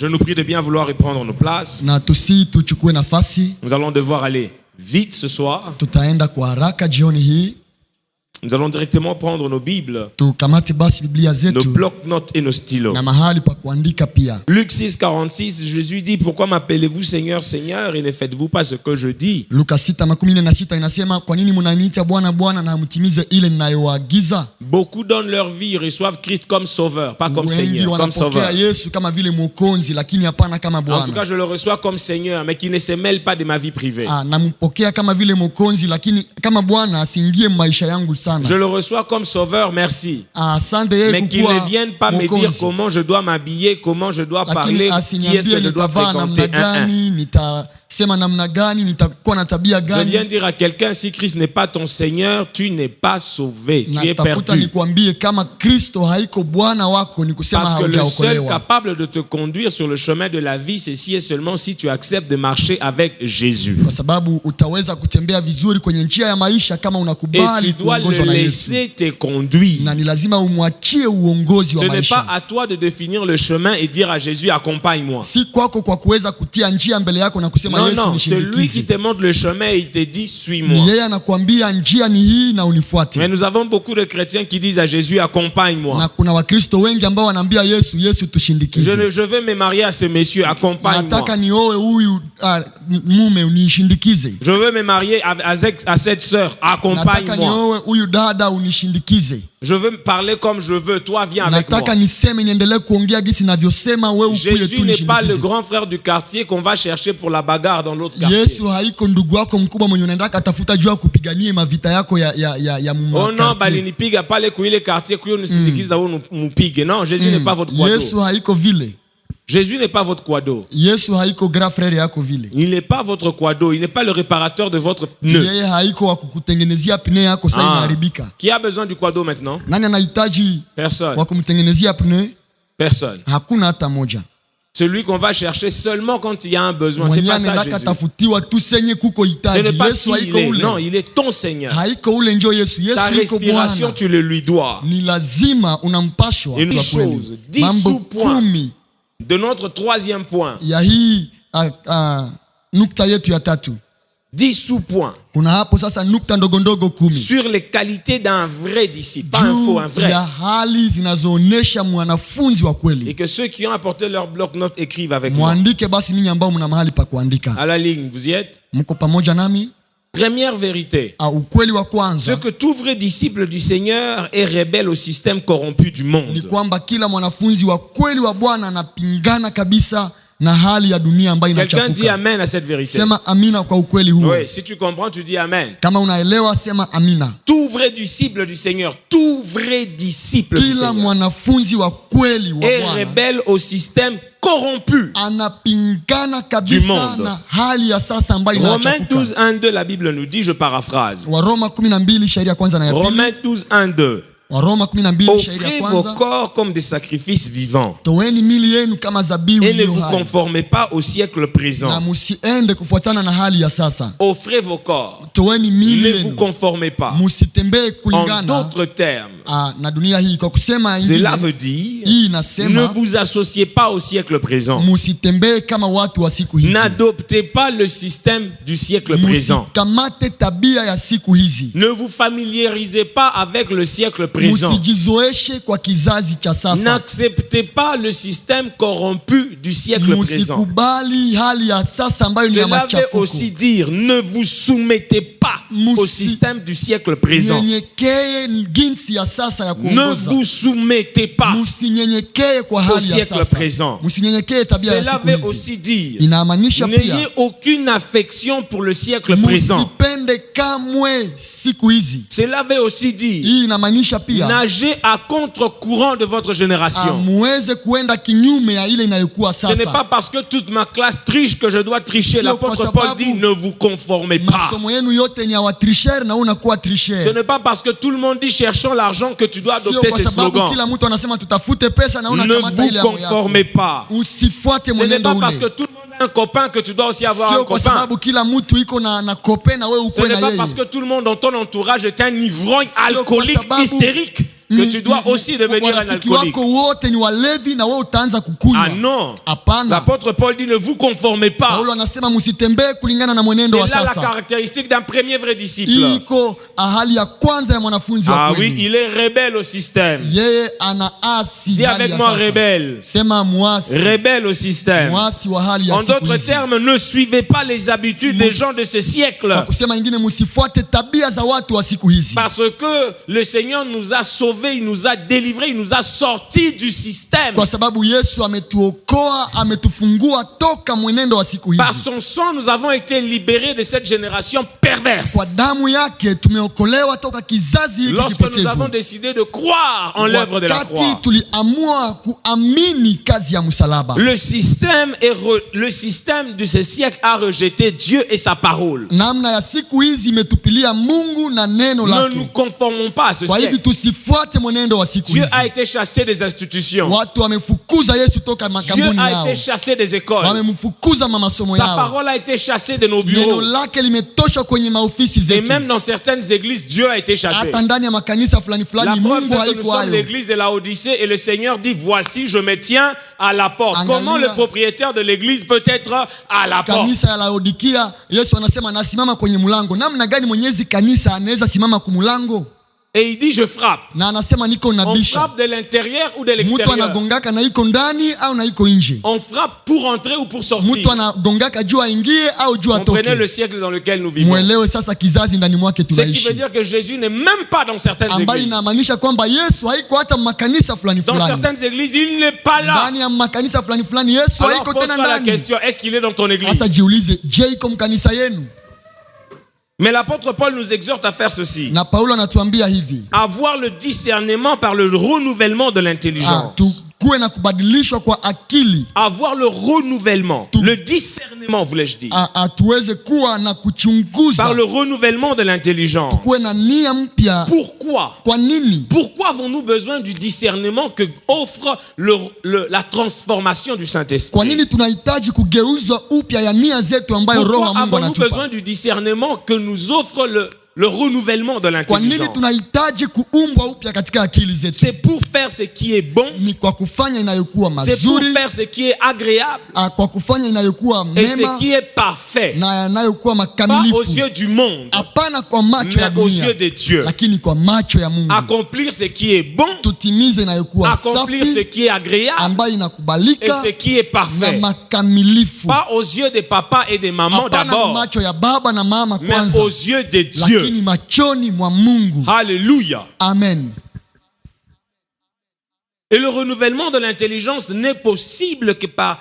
Je nous prie de bien vouloir y prendre nos places. Na tusi tuchukue nafasi. Nous allons devoir aller vite ce soir. Tutaenda kwa haraka jioni hii. Nous allons directement prendre nos Bibles, Tukamate basi Biblia zetu nos blocs-notes et nos stylos. na mahali pa kuandika pia. Luc 6, 46, Jésus dit, pourquoi m'appelez-vous Seigneur, Seigneur, et ne faites-vous pas ce que je dis? Luka 6:46 inasema, kwa nini mnaniita Bwana Bwana na mtimize ile ninayoagiza? Beaucoup donnent leur vie, reçoivent Christ comme sauveur, pas comme Wengi Seigneur, comme sauveur. wanapokea Yesu kama vile mwokozi lakini hapana kama En tout cas, Bwana. je le reçois comme Seigneur, mais qui ne se mêle pas de ma vie privée. Nampokea kama vile mwokozi lakini kama Bwana asiingie maisha yangu sana. Je le reçois comme sauveur, merci. Asante yeye Mais qu'il kukuwa ne vienne pas me dire mwokozi. comment je dois m'habiller, comment je dois parler, Lakini qui est-ce que asiniambie je dois nitavaa namna fréquenter. gani, nitasema namna gani, nitakuwa na tabia Je gani. viens dire à quelqu'un, si Christ n'est pas ton Seigneur, tu n'es pas sauvé, tu es Natafuta perdu. nikwambie kama Kristo haiko Bwana wako ni kusema Parce que le seul haujaokolewa. capable de te conduire sur le chemin de la vie, c'est si et seulement si tu acceptes de marcher avec Jésus. Kwa sababu utaweza kutembea vizuri kwenye njia ya maisha kama Et unakubali tu dois kuongozwa le na Yesu. laisser te conduire. Na ni lazima umwachie uongozi Ce wa n'est pas maisha. à toi de définir le chemin et dire à Jésus, accompagne-moi. Si kwako kwa kuweza kutia njia mbele yako na kusema Non, Yesu non, c'est lui qui nishindikize. te montre le chemin et il te dit, Ni suis-moi. yeye anakuambia njia ni hii na Mais unifuate. nous avons beaucoup de chrétiens qui disent à Jésus, accompagne-moi. Na kuna Wakristo wengi ambao wanaambia Yesu, Yesu tushindikize. Je veux me marier à ce monsieur, accompagne-moi. Nataka nioe huyu mume unishindikize. Je veux me marier à cette sœur, Nataka accompagne-moi. nioe huyu dada unishindikize. Je veux me parler comme je veux, toi viens avec moi. Nataka niseme niendelee kuongea gisi navyosema, wewe ukuye Jésus tu n'est pas le nishindikize. grand frère du quartier qu'on va chercher pour la bagarre dans l'autre quartier. Yesu haiko ndugu yako mkubwa mwenye unaenda katafuta juu ya kupiganie mavita yako ya mume. Oh non, balinipiga pale kuile quartier kuyo nusindikize na wewe mupige. Non, Jésus n'est pas votre quado. Yesu haiko vile. Jésus n'est pas votre quado. Yesu haiko grand frère yako vile. Il n'est pas votre quado, il n'est pas le réparateur de votre pneu. Yeye haiko wa kukutengenezea pneu yako sasa inaharibika. Qui a besoin du quado maintenant? Nani anahitaji Personne. wa kumtengenezea pneu? Personne. Hakuna hata moja. Celui qu'on va chercher seulement quand il y a un besoin. C'est pas ça Jésus. Katafutiwa tu senye kuko Ce hitaji. n'est pas Yesu qui il haiko est. ule. Non, il est ton Seigneur. Haiko ule njo Yesu. Ta Yesu iko respiration, Bwana. tu le lui dois. Ni lazima unampashwa. Une kwa kweli. chose, 10 Mambo sous-points. 10 De notre troisième point. ya hii nukta yetu ya tatu. 10 sous-points. Kuna hapo sasa nukta ndogo ndogo 10. Sur les qualités d'un vrai disciple. Pas un faux, un vrai. Ya hali zinazoonesha mwanafunzi wa Et kweli. que ceux qui ont apporté leur bloc-notes écrivent avec moi. Mwandike basi ninyi ambao mna mahali pa kuandika. À la ligne, vous y êtes? Mko pamoja nami? Première vérité. Ukweli wa Ce kwanza que tout vrai disciple du Seigneur est rebelle au système corrompu du ni monde. kwamba kila mwanafunzi wa kweli wa Bwana anapingana kabisa na hali ya dunia ambayo Quelqu'un dit inachafuka. amen à cette vérité. Sema amina kwa ukweli huo. Oui, si tu comprends, tu dis amen. Kama unaelewa sema amina. Tout vrai disciple du Seigneur, tout vrai disciple du Kila Seigneur mwanafunzi wa kweli wa est Bwana rebelle au système corrompu. anapingana Du kabisa monde. na hali ya sasa ambayo Romains 12, inachafuka. 1, 2, la Bible nous dit, je paraphrase. Waroma 12 shairi ya kwanza na ya pili. Romains 12, 1, 2. Waroma 12 shairi ya Offrez vos kwanza. corps comme des sacrifices vivants Toweni mili yenu kama zabihu et ne iliyo vous hai. conformez pas au siècle Na présent. musiende kufuatana na hali ya sasa. Offrez vos corps. Toweni mili Ne vous yenu. conformez pas. Musitembee En kulingana d'autres termes, na dunia hii. Kwa kusema cela ingine, veut dire hii ne inasema vous associez pas au siècle présent. musitembee kama watu wa siku hizi. N'adoptez pas le système du siècle présent. Musikamate tabia ya siku hizi. Ne vous familiarisez pas avec le siècle présent. Musijizoeshe kwa kizazi cha sasa. N'acceptez pas le système corrompu du siècle présent. Musikubali hali ya sasa ambayo ni ya Cela veut machafuko. aussi dire ne vous soumettez pas au système du siècle présent. Nyenyekee jinsi ya sasa ya Ne kuongoza. vous soumettez pas. Musinyenyekee kwa au hali ya siècle sasa. présent. Musinyenyekee tabia ya Cela siku veut hizi. aussi dire Inamaanisha pia n'ayez aucune affection pour le siècle présent. musipende kamwe siku hizi. Cela veut aussi dire Hii inamaanisha pia nagez à contre-courant de votre génération. muweze kuenda kinyume ya ile inayokuwa Ce n'est sasa. pas parce que toute ma classe triche que je dois tricher. Sio L'apôtre kwa Paul sababu dit ne vous conformez pas. Masomo yenu yote ni ya watricher na unakuwa Ce tricher. n'est pas parce que tout le monde dit cherchons l'argent que tu dois Sio adopter kwa ces sababu slogans. kila mtu anasema tutafute pesa na Ne unakamata ile vous yako. conformez pas. Usifuate Ce n'est mwenendo pas parce que ule. tout le monde a un copain que tu dois aussi avoir un Sio kwa copain. sababu kila mtu iko na kope na wewe Ce ukwe n'est na pas yeye. parce que tout le monde dans ton entourage est un ivrogne Sio kwa alcoolique sababu hystérique que tu dois aussi devenir un warafiki alcoolique. wako wote ni walevi na wewe utaanza kukunywa. Ah non. Hapana. L'apôtre Paul dit ne vous conformez pas. Paulo anasema msitembee kulingana na mwenendo wa C'est là la sasa. caractéristique d'un premier vrai disciple. Iko hali ya kwanza ya mwanafunzi wa Ah kweli. oui, il est rebelle au système. Yeye anaasi Dis hali avec ya moi sasa. rebelle. Sema muasi. Rebelle au système. Muasi wa hali ya En siku d'autres hizi. termes, ne suivez pas les habitudes des gens de ce siècle. Kwa kusema ingine, msifuate tabia za watu wa siku hizi. Parce que le Seigneur nous a sauvés, il nous a délivrés, il nous a sortis du système. Kwa sababu Yesu ametuokoa, ametufungua toka mwenendo wa siku hizi. Par son sang, nous avons été libérés de cette génération perverse. Kwa damu yake tumeokolewa toka kizazi hiki Lorsque nous kipotevu. avons décidé de croire en l'œuvre de la Wakati croix. tuliamua kuamini kazi ya msalaba. Le système de ce siècle a rejeté Dieu et sa parole. Namna ya siku hizi imetupilia Mungu na neno Ne lake. nous conformons pas à ce Kwa hivi siècle. tusifuate mwenendo wa siku Dieu hizi. a été chassé des institutions. Watu wamefukuza Yesu toka Dieu makambuni a yao. été chassé des écoles. Wamemfukuza masomo Sa yao. parole a été chassée de nos Neno bureaux. lake limetosha kwenye maofisi Et zetu. même dans certaines églises, Dieu a été chassé. Hata ndani ya makanisa fulani La fulani preuve, Mungu c'est que nous haiko sommes hayo. l'église de la Odyssée et le Seigneur dit, voici, je me tiens à la porte. Angalia. Comment le propriétaire de l'église peut être à la porte? Kanisa ya Laodikia, Yesu anasema nasimama kwenye mlango. Namna gani mwenyezi kanisa anaweza simama kumulango? Et il dit, je frappe. Na anasema niko On nabisha. frappe de l'intérieur ou de Mtu l'extérieur. anagongaka na iko ndani au na iko nje. On frappe pour entrer ou pour sortir. Mtu anagongaka juu aingie au juu Comprenez le atoke. siècle dans lequel nous vivons. Mwelewe sasa kizazi ndani mwake Ce qui veut tunaishi. dire que Jésus n'est même pas dans certaines Ambayo églises. inamaanisha kwamba Yesu haiko hata makanisa fulani Dans fulani. certaines églises, il n'est pas là. Ndani ya makanisa fulani fulani Yesu Alors haiko tena pose-toi la ndani. question, est-ce qu'il est dans ton église? Sasa jiulize, je iko mkanisa yenu? Mais l'apôtre Paul nous exhorte à faire ceci. Na Paulo anatuambia hivi. Avoir le discernement par le renouvellement de l'intelligence. Tukuwe na kubadilishwa kwa akili. Avoir le renouvellement. Le discernement, voulais-je dire. Tuweze kuwa na kuchunguza. Par le renouvellement de l'intelligence. Tukuwe na nia mpya. Pourquoi? Kwa nini? Pourquoi avons-nous besoin du discernement que offre la transformation du Saint-Esprit? Kwa nini tunahitaji kugeuzwa upya ya nia zetu ambayo Roho wa Pourquoi Mungu avons-nous anatupa? besoin du discernement que nous offre le renouvellement de Kwa nini l'intelligence? tunahitaji kuumbwa upya katika akili zetu? C'est pour faire ce qui est bon. Ni kwa kufanya inayokuwa C'est pour mazuri, faire ce qui est agréable. kwa kufanya inayokuwa Et ce mema qui est parfait. na yanayokuwa Pas aux makamilifu. yeux du monde, Hapana kwa macho ya mais aux dunia, yeux de Dieu. lakini kwa macho ya Mungu. Accomplir ce qui est bon, Tutimize inayokuwa accomplir ce safi qui est agréable ambayo et inakubalika ce qui est na parfait. makamilifu. Pas aux yeux des papas et des mamans Hapana d'abord, macho ya baba na mama mais kwanza, aux yeux de Dieu. lakini machoni mwa Mungu. Alléluia. Amen. Et le renouvellement de l'intelligence n'est possible que par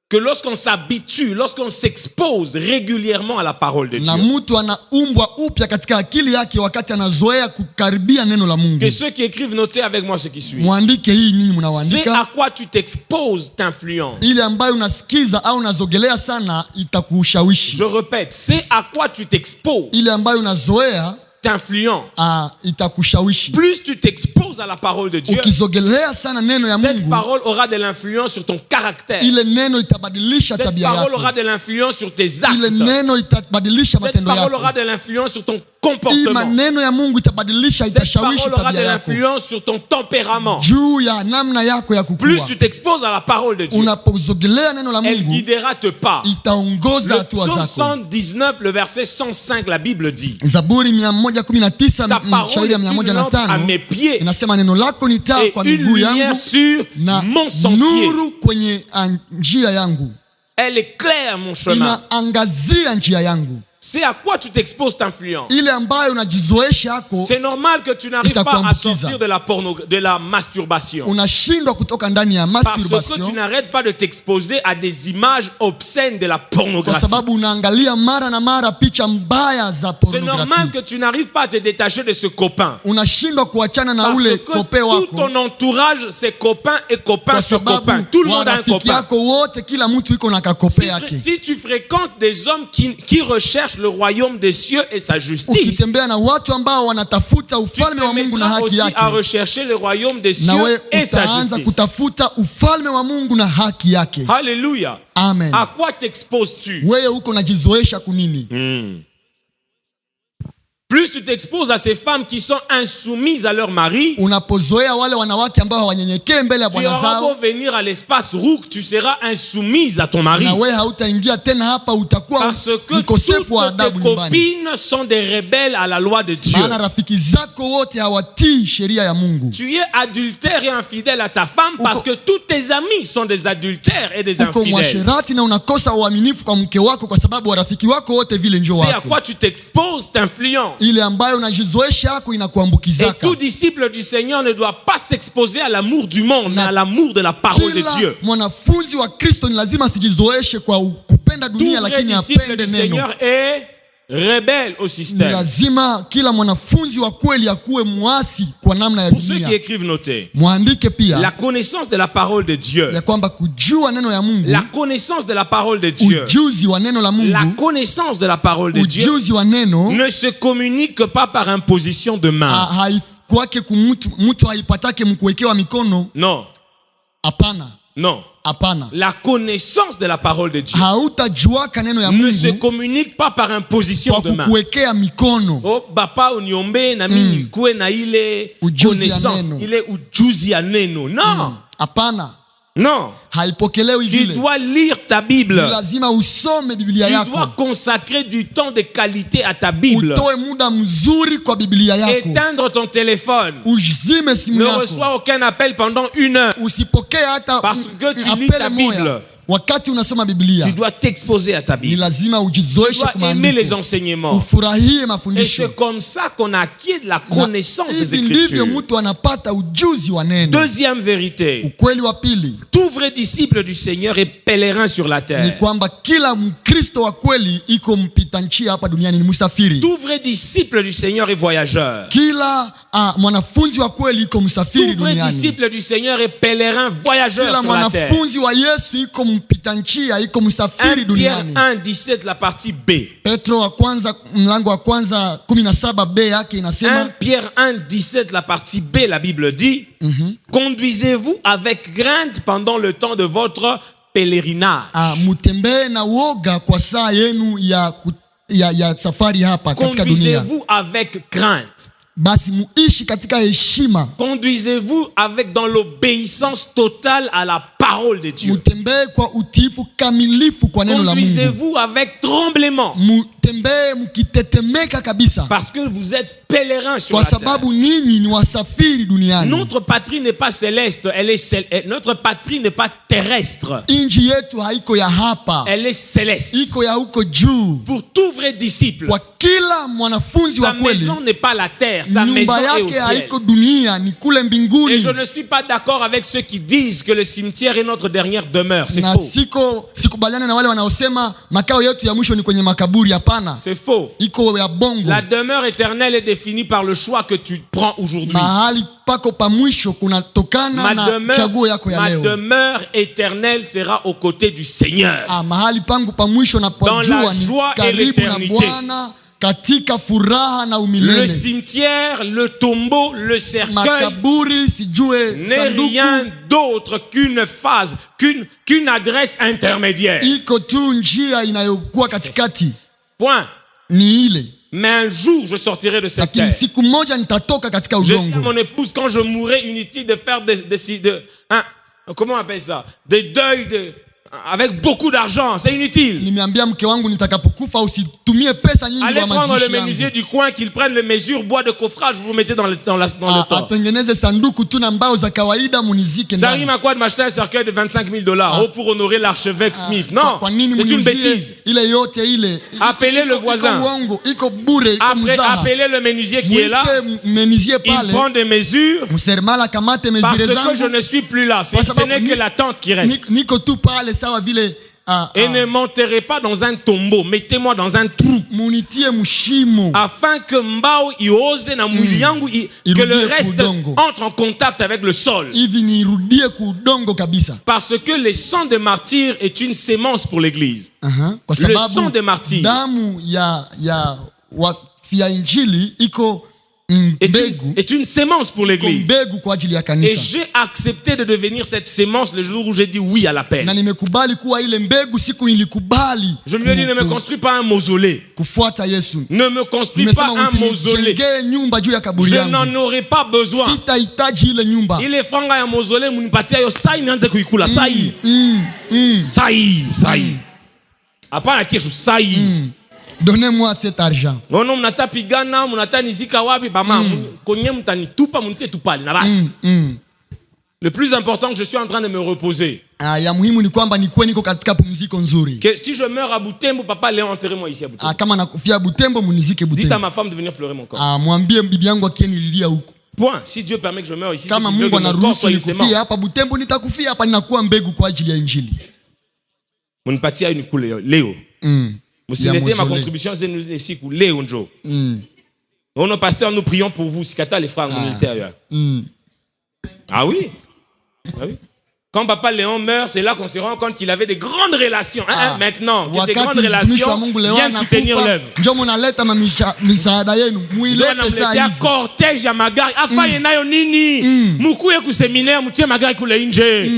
que lorsqu'on s'habitue, lorsqu'on s'expose régulièrement à la parole de Na Dieu. mtu anaumbwa upya katika akili yake wakati anazoea kukaribia neno la Mungu. Que ceux qui écrivent, notez avec moi ce qui suit. Mwandike hii nini C'est mnawaandika. à quoi tu t'exposes t'influence. Ile ambayo unasikiza au unazogelea sana itakushawishi. Je répète, c'est à quoi tu t'exposes Ile ambayo unazoea t'influence. itakushawishi. Plus tu t'exposes à la parole de Dieu, Ukizogelea sana neno ya cette Mungu, parole aura de l'influence sur ton caractère. ile neno itabadilisha Cette tabia parole yako. aura de l'influence sur tes Ile actes. neno itabadilisha Cette matendo parole yako. aura de l'influence sur ton Hii comportement. maneno ya Mungu itabadilisha, Cette itashawishi parole aura de tabia yako l'influence sur ton tempérament. juu ya namna yako ya Plus kukua. tu t'exposes à la parole de Dieu, Unapozogelea neno la elle Mungu guidera tes pas. itaongoza Le hatua psaume zako. 119, le verset 105, la Bible dit: Zaburi 119 ta parole shairi ya est une lampe à 105 mes pieds inasema neno lako ni taa et kwa une miguu lumière yangu sur na mon sentier. nuru kwenye njia yangu. Elle éclaire mon chemin. Inaangazia njia yangu. C'est à quoi tu t'exposes t'influence. Ile ambayo unajizoesha yako, C'est normal que tu n'arrives pas à itakuambukiza. sortir de la masturbation. unashindwa kutoka ndani ya Parce que tu masturbation n'arrêtes pas de t'exposer à des images obscènes de la kwa pornographie. sababu unaangalia mara na mara picha mbaya za C'est normal pornografi. que tu n'arrives pas à te détacher de ce copain. Unashindwa kuachana na Parce ule que kope tout wako ton entourage, c'est copain et copain kwa sur copain. sababu Tout le monde a un warafiki copain. yako wote, kila mtu iko na kakope yake. Si tu fréquentes des hommes qui recherchent le royaume des cieux et sa justice, Ukitembea na watu ambao wanatafuta tu ufalme te wa Mungu na mettras haki aussi à yake, rechercher le royaume des na cieux we et sa utaanza justice. kutafuta ufalme wa Mungu na haki yake. Alléluia. Amen. À quoi t'exposes-tu? Wewe uko unajizoesha kunini? plus tu t'exposes à ces femmes qui sont insoumises à leur mari, unapozoea wale wanawake ambao hawanyenyekee mbele ya tu bwana auras beau zao, venir à l'espace roux, tu seras insoumise à ton mari. na wewe hautaingia tena hapa, utakuwa Parce que mkosefu wa toutes tes adabu nyumbani. copines sont des rebelles à la loi de Dieu. Maana rafiki zako wote hawatii sheria ya Mungu. Tu es adultère et infidèle à ta femme parce que tous tes amis sont des adultères et des Uko infidèles. mwasherati na unakosa uaminifu kwa mke wako kwa sababu warafiki wako wote vile njoo C'est à wako. quoi tu t'exposes, t'influences. Ile ambayo unajizoesha yako Et inakuambukizaka. tout disciple du Seigneur ne doit pas s'exposer à l'amour du monde, mais à l'amour de la parole de Kila Dieu. mwanafunzi wa Kristo ni lazima asijizoeshe kwa kupenda Tout dunia, vrai lakini disciple apende du neno. Seigneur est rebelle au Ni système. lazima kila mwanafunzi wa kweli akuwe muasi kwa namna ya Pour ceux dunia. qui écrivent, notez. Mwandike La pia connaissance de la parole de Dieu. ya kwamba kujua neno ya Mungu, La connaissance de la parole de Dieu. ujuzi wa neno la La Mungu, connaissance de la parole de Dieu ujuzi wa neno ne se communique pas par imposition de main. haikwake mtu haipatake mkuwekewa mikono. Non, Hapana, non. hapana. La connaissance de la parole de Dieu Hautajuaka neno ya ne se Mungu communique pas par imposition kwa de main. kukuwekea mikono. Oh, bapa uniombe na mimi nikuwe na ile Ujuzi ya connaissance, neno. ile ujuzi ya neno. Non, Hapana, non. haipokelewi Tu vile. dois lire ta Bible. Ni lazima usome Biblia Tu dois yako, consacrer du temps de qualité à ta Bible. utoe muda mzuri kwa Biblia yako, Éteindre ton téléphone. uzime simu Ne yako, reçois aucun appel pendant 1 heure. usipokee hata Parce que tu lis apele ta moya. Bible. Wakati unasoma Biblia Tu dois t'exposer à ta ni Bible. lazima Tu ujizoeshe dois kwa aimer les maandiko, enseignements. ufurahie Et mafundisho. c'est comme ça qu'on acquiert de la connaissance des Hivi ndivyo Écritures. mtu anapata ujuzi wa neno. Deuxième vérité. Ukweli wa pili Tout vrai disciple du Seigneur est pèlerin sur la ni terre. kwamba kila Mkristo wa kweli iko mpita njia hapa duniani, ni msafiri. Tout vrai disciple du Seigneur est voyageur. Kila mwanafunzi wa kweli iko msafiri Tout vrai duniani. disciple du Seigneur est pèlerin, voyageur Kila sur la terre. mwanafunzi wa Yesu iko mpita njia, iko 1 msafiri Pierre duniani. 1, 17, la partie B. Petro wa kwanza mlango wa kwanza 17b yake 1 inasema, Pierre 1, 17, la partie B, la Bible dit, conduisez-vous avec crainte pendant le temps de votre pèlerinage. mutembee na woga kwa saa yenu ya safari hapa katika dunia. Conduisez-vous avec crainte. Basi muishi katika heshima, Conduisez-vous dans l'obéissance totale à la parole de Dieu. mutembee kwa utiifu kamilifu kwa neno la Mungu. Conduisez-vous avec tremblement. Mutembee mkitetemeka kabisa, Parce que vous êtes pèlerin sur kwa la terre. sababu ninyi ni wasafiri duniani. Notre patrie n'est pas céleste, notre patrie n'est pas terrestre. Inji yetu haiko ya hapa, Elle est céleste. iko ya huko juu. Pour tout vrai disciple, Kwa kila mwanafunzi sa wa kweli, maison n'est pas la terre, sa maison nyumba est au yake ciel. haiko dunia, ni kule Et mbinguni. je ne suis pas d'accord avec ceux qui disent que le cimetière est notre dernière demeure. C'est Na faux. sikubaliana na wale wanaosema makao yetu ya mwisho ni kwenye makaburi. Hapana, C'est faux. iko ya bongo. La demeure éternelle est définie par le choix que tu prends aujourd'hui. Mahali pako pa mwisho kunatokana na chaguo yako ya Ma leo. demeure éternelle sera aux côtés du Seigneur. Mahali pangu pa mwisho Dans napojua la ni joie et karibu na l'éternité. Bwana, katika furaha na Le umilele. cimetière, le tombeau, le cercueil Makaburi sijue n'est sanduku, rien d'autre qu'une phase, qu'une adresse intermédiaire. iko tu njia inayokuwa katikati, Point. ni ile. Mais un jour, je sortirai de cette Lakini terre. siku moja nitatoka katika Je dis à udongo. mon épouse, quand je mourrai, inutile de faire comment on appelle ça? Des deuils avec beaucoup d'argent. C'est inutile. Nimeambia mke wangu nitakapokufa usitumie pesa nyingi Allez kwa prendre le mazishi menuisier yangu. du coin, qu'il prenne le mesure, bois de coffrage, vous vous mettez dans le temps. Atengeneze sanduku tu na mbao za kawaida munizike Ça ndani. rime à quoi de m'acheter un cercueil de 25 000 $? Pour honorer l'archevêque Smith? Non, Kwa nini c'est une munizie bêtise. ile yote ile? Appelez le voisin. Iko uongo, iko bure, iko Après, mzaha. appelez le menuisier qui est là. Mwite menuisier Il pale. prend des mesures Mseremala kamate parce mesure que je zangu. ne suis plus là. Ce Kwa sababu n'est que la tente qui reste. Niko tu pale sawa vile Et ne m'enterrez pas dans un tombeau. Mettez-moi dans un trou. munitie mshimo. Afin que mbao iose na mwili yangu que le reste entre en contact avec le sol. Hivi nirudie kudongo kabisa. Parce que le sang de martyr est une sémence pour l'église. Kwa Le sang sababu de martyr. damu ya wafia injili iko est une sémence pour l'église. mbegu kwa ajili ya Et kanisa. j'ai accepté de devenir cette sémence le jour où j'ai dit oui à l'appel. Na nimekubali kuwa ile mbegu siku nilikubali. Je lui ai dit, ne me construis pas un mausolée. Kufuata Yesu. Ne me construis pas un mausolée. Usinijengee nyumba juu ya kaburi Je yangu. n'en aurai pas besoin. Sitahitaji ile nyumba. Ile franga ya mausolée munipatia yo sai nianze kuikula sai. Sai. Hapana kesho sai. Donnez-moi cet argent. Ono mnatapigana, mnatanizika wapi bama konye mtanitupa munitie tupale na basi. Le plus important que je suis en train de me reposer. Ya muhimu ni kwamba nikuwe niko katika pumziko nzuri. Que si je meurs à Butembo, papa Léon enterrez-moi ici à Butembo. Kama nakufia Butembo munizike Dites à Butembo. ma femme de venir pleurer mon corps. Mwambie bibi yangu akienililia huko. Point. Si Dieu permet que je meure ici, Kama c'est Mungu que mon corps anaruhusu soit une nikufia sémence. hapa Butembo, nitakufia hapa, ninakuwa mbegu kwa ajili ya injili. Munipatia une couleur Léo. Musinete ma contribution c'est nous ici ku Léo njo. Nos pasteurs, nous prions pour vous, Sikata les frères militaires. Ah oui. Ah oui. Quand papa Léon meurt, c'est là qu'on se rend compte qu'il avait des grandes relations. Maintenant, que ces grandes relations viennent soutenir l'œuvre. Ndio mnaleta misaada yenu, muilete saa hizi. Cortège ya magari, afaye nayo nini? Mukuye ku séminaire, mutie magari kule nje.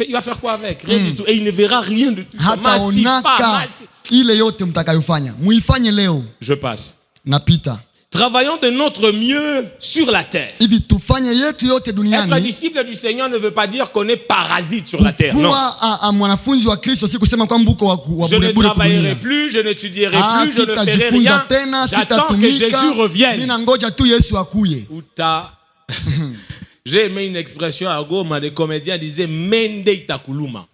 Il va faire quoi avec? Rien du tout. Et il ne verra rien de tout ça. Hataonaka ile yote mtakayofanya. Muifanye leo. Je passe. Napita. Travaillons de notre mieux sur la terre. Hivi tufanye yetu yote duniani. Être disciple du Seigneur ne veut pas dire qu'on est parasite sur la terre. Non. Kuwa mwanafunzi wa Kristo si kusema kwamba uko wa Je ne bure bure travaillerai kudunia. plus, je n'étudierai plus, je ne ferai rien. Sitajifunza tena, J'attends que Jésus sitatumika. revienne. Mimi ngoja tu Yesu akuye. Uta. J'ai aimé une expression à Goma, des comédiens disaient Mende itakuluma.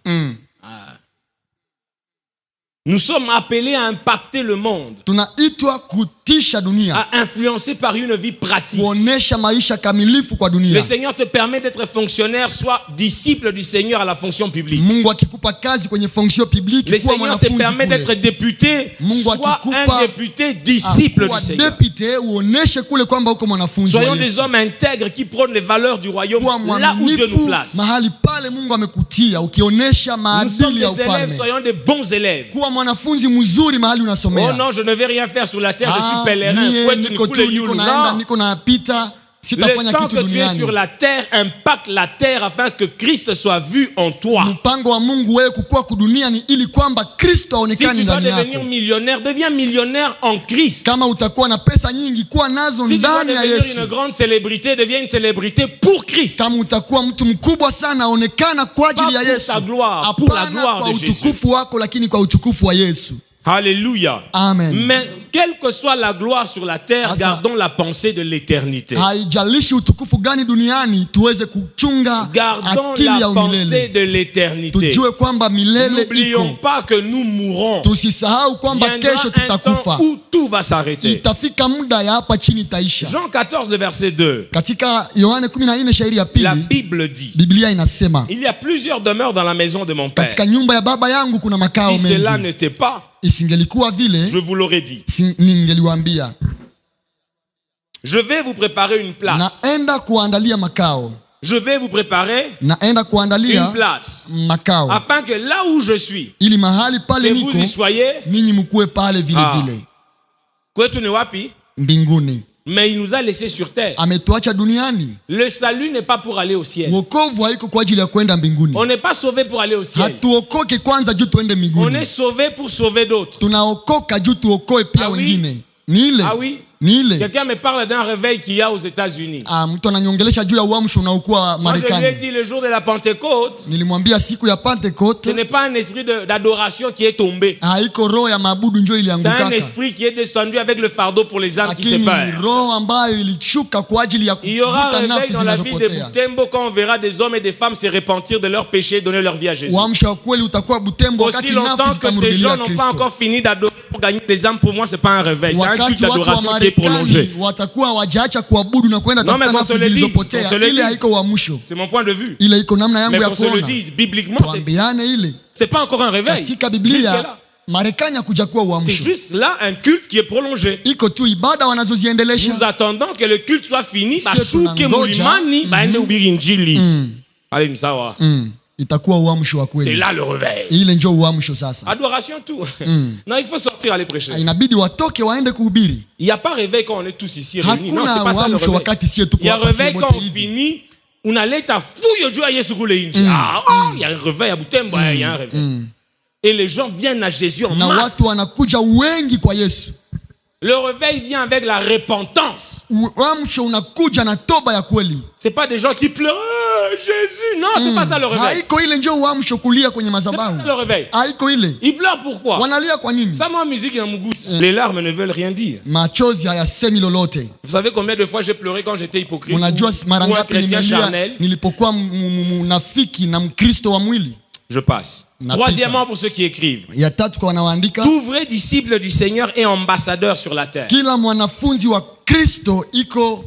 Nous sommes appelés à impacter le monde, Tunaitwa kutisha dunia, à influencer par une vie pratique. kuonesha maisha kamilifu kwa dunia. Le Seigneur te permet d'être fonctionnaire, soit disciple du Seigneur à la fonction publique. Mungu akikupa kazi kwenye fonction publique, Le kuwa Seigneur te mwanafunzi permet kule. d'être député, Mungu soit akikupa un député disciple kuwa du Seigneur. député, uoneshe kule kwamba uko mwanafunzi wa Soyons des Yesu. hommes intègres qui prônent les valeurs du royaume Kuwa là où Dieu nous mwaminifu place. mahali pale Mungu amekutia, ukionesha Nous sommes maadili ya des élèves, ufalme. soyons des bons élèves. Kuwa mwanafunzi mzuri mahali Oh unasomea. non, je ne vais rien faire sur la terre, je suis pèlerin. Mie Kwetu niko ni kule tu, niko yulu. naenda, Non. niko napita, Le sitafanya temps kitu que tu es sur duniani. la terre impacte la terre afin que Christ soit vu en toi. Mpango wa Mungu wewe kukua kudunia ni ili kwamba Kristo Si aonekane tu dois ndani devenir yako. millionnaire, deviens millionnaire en Christ. Kama utakuwa na pesa nyingi, kuwa nazo Si tu dois ndani ya devenir Yesu. une grande célébrité, deviens une célébrité pour Christ. Kama utakuwa mtu mkubwa sana, onekana kwa ajili ya Pas pour Yesu. ta gloire, pour la Hapana gloire kwa de Jésus. utukufu wako, lakini kwa utukufu wa Yesu. Alléluia. Amen. Mais quelle que soit la gloire sur la terre, Asa. gardons la pensée de l'éternité. Haijalishi utukufu gani duniani, tuweze kuchunga Gardons akili la ya pensée umilele. de l'éternité. Tujue kwamba milele N'oublions iko. pas que nous mourrons. Tusisahau kwamba Viendra kesho un temps tutakufa. où tout va s'arrêter. Itafika muda ya hapa chini itaisha. Jean 14, le verset 2. Katika Yohane 14 shairi ya La pili, Bible dit, Biblia inasema, il y a plusieurs demeures dans la maison de mon Père. katika nyumba ya baba yangu kuna makao Si cela mengi. n'était pas, Isingelikuwa vile, je vous l'aurais dit. ningeliwaambia. Je vais vous préparer une place. Naenda kuandalia makao. Je vais vous préparer Naenda kuandalia une place. makao. Afin que là où je suis, Ili mahali pale que niko, vous y soyez, ninyi mkuwe pale vile Ah. vile. kwetu ni wapi? Mbinguni. Mais il nous a laissés sur terre. Ametuacha duniani. Le salut n'est pas pour aller au ciel. Wokovu haiko kwa ajili ya kwenda mbinguni. On n'est pas sauvé pour aller au ciel. Hatuokoke kwanza juu tuende On mbinguni. est sauvé pour sauver d'autres. Tunaokoka juu tuokoe pia Ah oui? wengine. Ni ile. Ah oui? Ni ile. Quelqu'un me parle d'un réveil qu'il y a aux États-Unis. Mtu ananiongelesha juu ya uamsho unaokuwa Moi, je lui ai Marekani. dit le jour de la Pentecôte, Nilimwambia siku ya ce Pentecote n'est pas un esprit d'adoration qui est tombé. haiko roho ya maabudu njoo C'est un iliangukaka, esprit qui est descendu avec le fardeau pour les âmes qui se lakini perdent. roho ambayo ilishuka kwa ajili ya Il y aura kuvuta un réveil nafsi dans la ville de zinazopotea. Butembo quand on verra des hommes et des femmes se repentir de leurs péchés et donner leur vie à Jésus. Uamsho wa kweli utakuwa Butembo Aussi wakati nafsi longtemps que ces zitamrudilia gens n'ont pas Kristo. encore fini d'adorer pour gagner des âmes, pour moi, c'est pas un réveil. C'est un culte Wakati watu wa d'adoration qui est prolongé. Marekani watakuwa wajaacha kuabudu na kwenda Non, tafuta mais qu'on nafsi se le dise, zilizopotea. qu'on se le Ile dise. haiko uamsho. C'est mon point de vue. Ile iko namna yangu Mais ya qu'on se le kuona. dise, bibliquement, Tuambiane ile. c'est pas encore un réveil. Katika Jusque Biblia là. Marekani hakuja kuwa C'est uamsho. juste là un culte qui est prolongé. Iko tu ibada Nous wanazoziendelesha. attendons que le culte soit fini. Sio Bashuke tunangoja. mulimani baende ubiri injili. Allez, ni sawa. itakuwa uamsho wa C'est kweli. là le réveil. Ile ndio uamsho sasa. Adoration tout. Non, il faut sortir aller prêcher. Inabidi watoke waende kuhubiri. Il n'y a pas réveil quand on est tous ici réunis. Non, c'est Hakuna pas ça le uamsho réveil. wakati sie tuko Il y a hapa réveil si quand wote on hivi. finit. On allait ta fouille Dieu à Yesu kule inji. Il y a un réveil à Butembo, il y a un réveil. Et les gens viennent à Jésus en Na masse. watu wanakuja wengi kwa Yesu. Le réveil vient avec la repentance. Uamsho unakuja na toba ya kweli. C'est pas des gens qui pleurent Jésus. Non, c'est pas ça le réveil. Haiko ile ndio uamsho kulia kwenye C'est pas madhabahu. ça le réveil. Haiko ile. Ils pleurent pourquoi? Wanalia kwa nini? Ça, moi, musique dans mon goût. Les larmes ne veulent rien dire. Machozi hayasemi lolote. Vous savez combien de fois j'ai pleuré quand j'étais hypocrite Unajua mara ou un ngapi chrétien nimelia charnel? nilipokuwa mnafiki na Mkristo wa mwili. Je passe. Napita. Troisièmement, pour ceux qui écrivent. Ya tatu kwa wanaoandika, Tout vrai disciple du Seigneur est ambassadeur sur la terre. kila mwanafunzi wa Kristo iko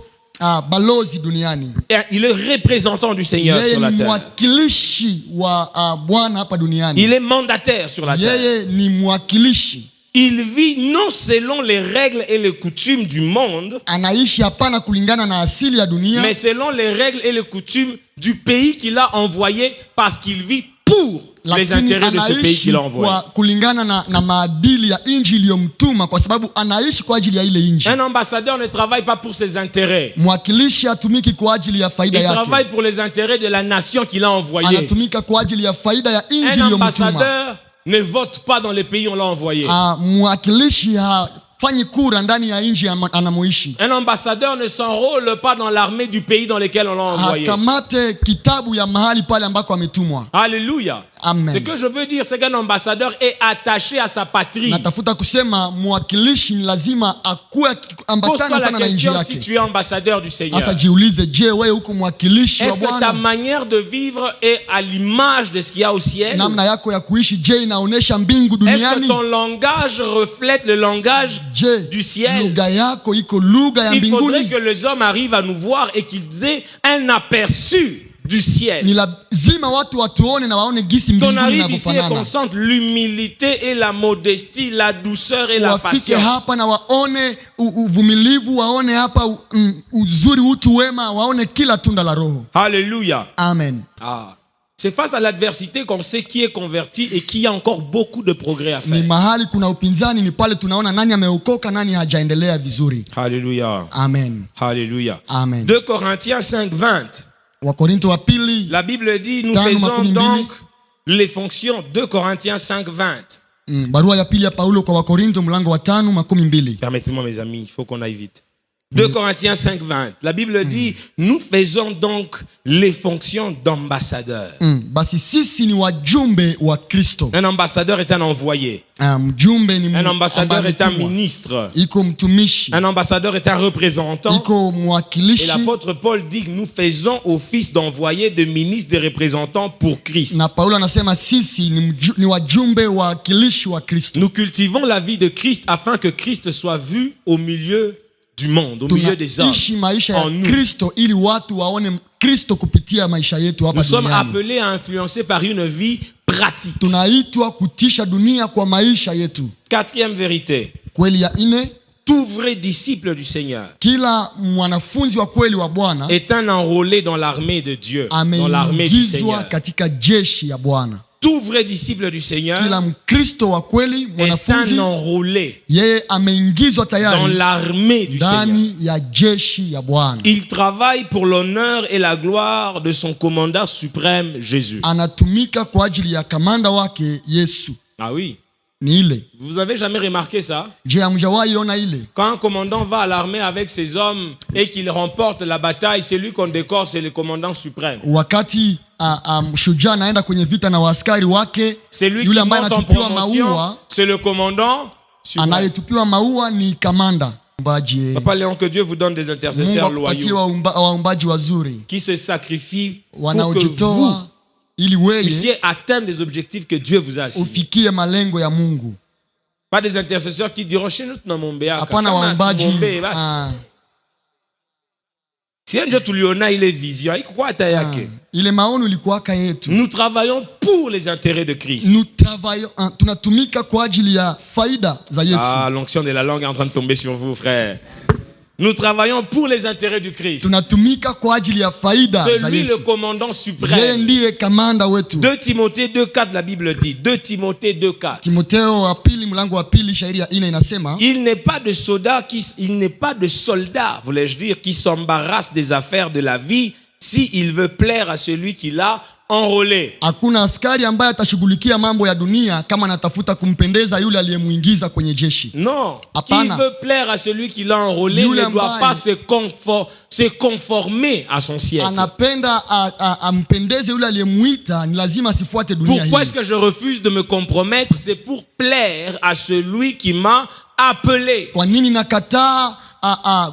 balozi duniani. Et il est représentant du Seigneur Yeye sur la ni terre. mwakilishi wa Bwana hapa duniani. Il est mandataire sur la terre. Yeye ni mwakilishi. Il vit non selon les règles et les coutumes du monde, Anaishi hapana kulingana na asili ya dunia, mais selon les règles et les coutumes du pays qu'il a envoyé, parce qu'il vit pour les lakini intérêts de ce pays anaishi qu'il a envoyé. kwa kulingana na maadili ya inji iliyomtuma, kwa sababu anaishi kwa ajili ya ile inji. Un ambassadeur ne travaille pas pour ses intérêts. Mwakilishi hatumiki kwa ajili ya faida Il yake, travaille pour les intérêts de la nation qu'il a envoyée. anatumika kwa ajili ya faida ya inji Un iliyomtuma. ambassadeur ne vote pas dans les pays où on l'a envoyé. Mwakilishi hafanyi kura ndani ya inji anamoishi. Un ambassadeur ne s'enrôle pas dans l'armée du pays dans lequel on l'a envoyé. Hakamate kitabu ya mahali pale ambako ametumwa. Alléluia. Amen. Ce que je veux dire, c'est qu'un ambassadeur est attaché à sa patrie. Natafuta kusema mwakilishi ni lazima akuwe ambatana Pose-toi la sana na inji question si yake. tu es ambassadeur du Seigneur. Sasa jiulize, je, wewe uko mwakilishi wa Est-ce que ta Bwana? manière de vivre est à l'image de ce qu'il y a au ciel? Namna yako ya kuishi, je, inaonesha mbingu Est-ce que duniani? ton langage reflète le langage Je, du ciel? lugha yako iko lugha ya Il faudrait mbinguni? que les hommes arrivent à nous voir et qu'ils aient un aperçu du ciel. Ni lazima watu watuone na waone gisi Qu'on mbinguni arrive ici et qu'on inavyofanana. sente l'humilité et la modestie, la douceur et la Wafike patience. hapa na waone uvumilivu, waone hapa uzuri, utu wema, waone kila tunda la Roho. Alléluia. Amen. Ah. C'est face à l'adversité qu'on sait qui est converti et qu'il y a encore beaucoup de progrès à Ni faire. mahali kuna upinzani, ni pale tunaona nani ameokoka, nani hajaendelea vizuri. Alléluia. Amen. Alléluia. Amen. 2 Corinthiens 5:20. Wakorinto wa pili, La Bible dit, nous Tano faisons makumi donc mbili. les fonctions. 2 Corinthiens 5:20. barua ya pili ya Paulo kwa Wakorinto mlango wa 5:12. Permettez-moi mes amis, il faut qu'on aille vite. 2 Corinthiens 5:20. La Bible dit, nous faisons donc les fonctions d'ambassadeur. Basi sisi ni wajumbe wa Kristo. Un ambassadeur est un envoyé. Mjumbe ni Un ambassadeur est un ametumwa. ministre. Iko mtumishi, Un ambassadeur est un représentant. iko Et mwakilishi. l'apôtre Paul dit que nous faisons office d'envoyé, de ministre, de représentant pour Christ. Na Paulo anasema sisi ni wajumbe wakilishi wa Kristo. Nous cultivons la vie de Christ afin que Christ soit vu au milieu du monde, au milieu des hommes. Tunaishi maisha En ya nous. Kristo ili watu waone Kristo kupitia maisha yetu hapa Nous sommes duniani. appelés à influencer par une vie pratique. Tunaitwa kutisha dunia kwa maisha yetu. Quatrième vérité. Kweli ya ine, Tout vrai disciple du Seigneur kila mwanafunzi wa kweli wa Bwana est un enrôlé dans l'armée de Dieu, dans l'armée du ameingizwa Seigneur. katika jeshi ya Bwana. Tout vrai disciple du Seigneur Kila Mkristo wa kweli est mwanafunzi, un enrôlé yeye ameingizwa dans tayari l'armée du Seigneur. ndani ya jeshi ya Bwana. Il travaille pour l'honneur et la gloire de son commandant suprême, Jésus. Anatumika kwa ajili ya kamanda wake Yesu. Ah oui. Ni ile. Vous avez jamais remarqué ça? Je, hamjawahi ona ile? Quand un commandant va à l'armée avec ses hommes et qu'il remporte la bataille, c'est lui qu'on décore, c'est le commandant suprême. Wakati shujaa anaenda kwenye vita na waaskari wake, C'est lui qui yule ambaye monte en anatupiwa promotion, maua, c'est le commandant suprême. anayetupiwa maua ni kamanda. Mbaji, Papa Léon, que Dieu vous donne des Mungu intercesseurs akupatie loyaux waumbaji wazuri qui se sacrifient pour que vous wanaojitoa ili wewe puissiez atteindre les objectifs que Dieu vous a assignés. ufikie malengo ya Mungu. Pas des intercesseurs qui diront chez nous tunamwombea. Hapana waumbaji. Si ndio tuliona ile vision haikuwa hata yake. Ile maono ilikuwaka yetu. Nous travaillons pour les intérêts de Christ. Tunatumika kwa ajili ya faida za Yesu. Ah, l'onction de la langue est en train de tomber sur vous, frère. Nous travaillons pour les intérêts du Christ. Tunatumika kwa ajili ya faida za C'est lui le Yesu. commandant Yeye suprême. ndiye kamanda wetu. 2 Timothée 2:4, la Bible dit. 2 Timothée 2:4. Timotheo wa pili mlango wa pili shairi ya 4 inasema, Il n'est pas de soldat, voulais-je dire, qui s'embarrasse des affaires de la vie s'il veut plaire à celui qui l'a enrôlé. hakuna askari ambaye atashughulikia mambo ya dunia kama anatafuta kumpendeza yule aliyemuingiza kwenye jeshi. Non, Apana. qui veut plaire à celui qui l'a enrôlé Yule ne doit ambaye pas se conformer à son siècle. Anapenda ampendeze yule aliyemuita, ni lazima asifuate dunia hii. Pourquoi est-ce que je refuse de me compromettre? C'est pour plaire à celui qui m'a appelé. Kwa nini nakataa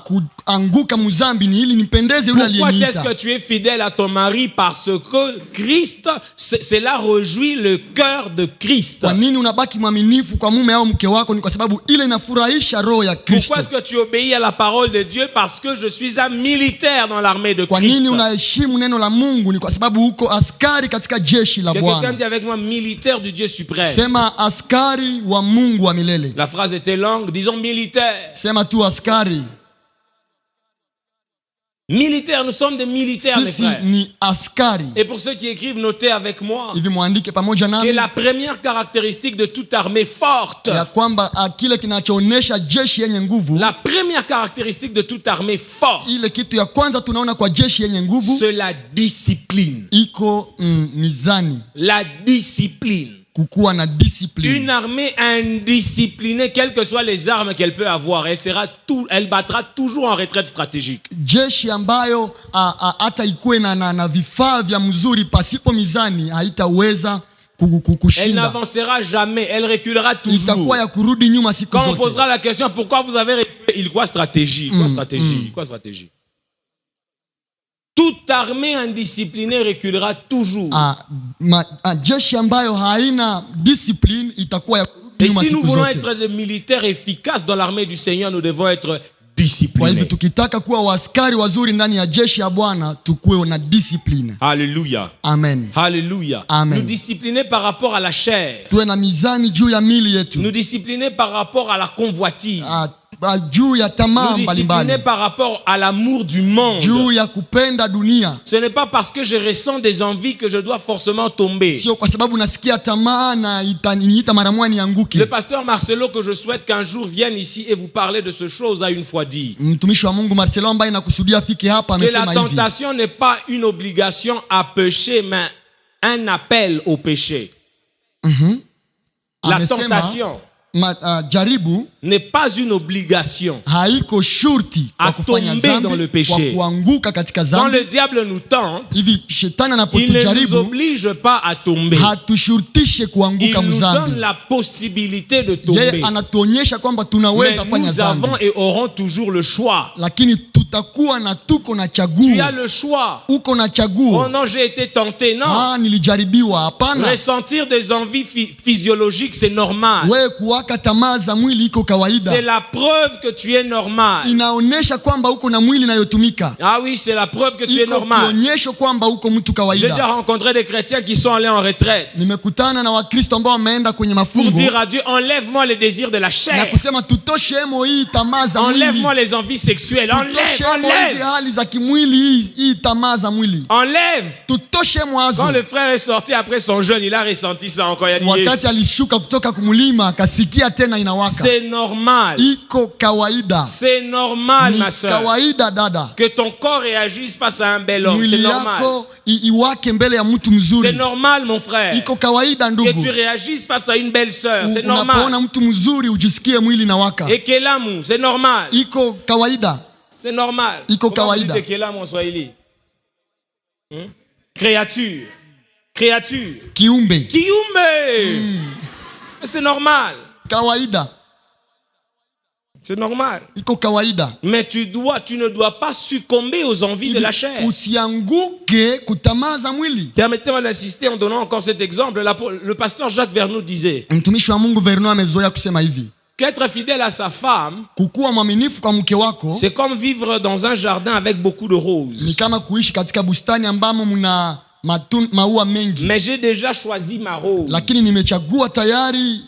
kuanguka muzambi? Ni ili nipendeze yule Pourquoi est-ce aliyeniita. que tu es fidèle à ton mari? Parce que Christ, cela réjouit le cœur de Christ. Kwa nini unabaki mwaminifu kwa mume au mke wako? Ni kwa sababu ile inafurahisha roho ya Kristo. Pourquoi est-ce que tu obéis à la parole de Dieu? Parce que je suis un militaire dans l'armée de Kwa Christ. nini unaheshimu neno la Mungu? Ni kwa sababu uko askari katika jeshi la Que quelqu'un Bwana. dit avec moi, militaire du Dieu suprême. Sema askari wa Mungu wa milele. La phrase était longue, disons militaire. Sema tu askari. Militaire, nous sommes des militaires, mes Sisi frères. ni askari. Et pour ceux qui écrivent, notez avec moi Hivi mwandike pamoja que nami la première caractéristique de toute armée forte, ya kwamba kile kinachoonesha jeshi yenye nguvu, la première caractéristique de toute armée forte, ile kitu ya kwanza tunaona kwa jeshi yenye nguvu c'est la discipline. iko mizani, La discipline. kukuwa na Une discipline. armée indisciplinée, quelles que soient les armes qu'elle peut avoir, elle battra toujours en retraite stratégique. Jeshi ambayo hata ikuwe na vifaa vya mzuri, pasipo mizani haitaweza Elle kushinda. n'avancera jamais, elle reculera toujours. Itakuwa ya kurudi nyuma siku Quand on zote. posera la question, pourquoi vous avez reculé? Il quoi stratégie? Quoi stratégie? Quoi stratégie? Toute armée indisciplinée reculera toujours. Jeshi ambayo haina discipline itakuwa ya kurudi Et nyuma si nous siku voulons zote. être des militaires efficaces dans l'armée du Seigneur, nous devons être Kwa hivyo disciplinés. tukitaka kuwa waaskari wazuri ndani ya jeshi ya Bwana, tukuwe na discipline. Alléluia. Amen. Alléluia. Amen. Nous discipliner par rapport à la chair. Tuwe na mizani juu ya mili yetu, Nous discipliner par rapport à la convoitise. juu ya tamaa Nous discipliner mbalimbali, par rapport à l'amour du monde. juu ya kupenda dunia. Ce n'est pas parce que je ressens des envies que je dois forcément tomber. Sio kwa sababu nasikia tamaa na itaniita mara moja nianguke. Le pasteur Marcelo, que je souhaite qu'un jour vienne ici et vous parler de ce chose, a une fois dit Mtumishi wa Mungu Marcelo ambaye nakusudia afike hapa que la amesema hivi, tentation n'est pas une obligation à pécher, mais un appel au péché. La amesema tentation jaribu n'est pas une obligation haiko shurti à kwa kufanya tomber dans le dhambi, péché. kwa kuanguka katika Quand dhambi. le diable nous tente, Hivi shetani il ne nous anapotujaribu oblige pas à tomber. hatushurutishe Il kuanguka nous donne mzambi. la possibilité de tomber. Yeye anatuonyesha kwamba Mais tunaweza fanya nous dhambi, avons et aurons toujours le choix. lakini tutakuwa na tuko na Tu as chaguo. le choix. Uko na Oh chaguo. non, j'ai été tenté. Non. Nilijaribiwa. Hapana, Ressentir des envies physiologiques, c'est normal. wewe kuwaka tamaa za mwili iko C'est kawaida. la preuve que tu es normal. Inaonesha kwamba uko na mwili inayotumika. Ah oui, c'est la preuve que tu es Iko normal. kionyesho kwamba uko mtu J'ai déjà kawaida. rencontré des chrétiens qui sont allés en retraite Nimekutana na Wakristo ambao wameenda kwenye pour mafungo dire à Dieu, enlève-moi les désirs de la na chair. kusema tutoshemo hii tamaa za mwili, Enlève-moi les envies sexuelles. Enlève, tutoshemo hizi enlève, hali za kimwili, hii tamaa za mwili, enlève. tutoshemo Quand hazo. le frère est sorti après son jeûne, il a ressenti ça encore. Il a dit, Wakati yes, alishuka kutoka kumlima akasikia tena inawaka. c'est normal. Iko kawaida, C'est normal, ni ma soeur, kawaida dada, que ton corps réagisse face à un bel homme. C'est mwili normal. yako iwake mbele ya mtu C'est mzuri. normal, mon frère. Iko kawaida Que ndugu, tu réagisses face à une belle sœur. C'est normal. unapoona mtu mzuri ujisikie mwili na waka. Et Kelamu, c'est normal. Iko kawaida, C'est normal. Iko Comment vous kawaida. dites Kelamu en Swahili? Créature. Créature. kiumbe Kiumbe. C'est normal. kawaida, C'est normal. iko kawaida. Mais tu ne dois pas succomber aux envies de la chair. Usianguke kutamaa za mwili. Permettez-moi d'insister en donnant encore cet exemple. Le pasteur Jacques Vernou disait Mtumishi wa Mungu Verno amezoea kusema hivi, qu'être fidèle à sa femme, kukuwa mwaminifu kwa mke wako c'est comme vivre dans un jardin avec beaucoup de ni roses. kama kuishi katika bustani ambamo mna maua mengi, Mais j'ai déjà choisi ma rose. lakini nimechagua tayari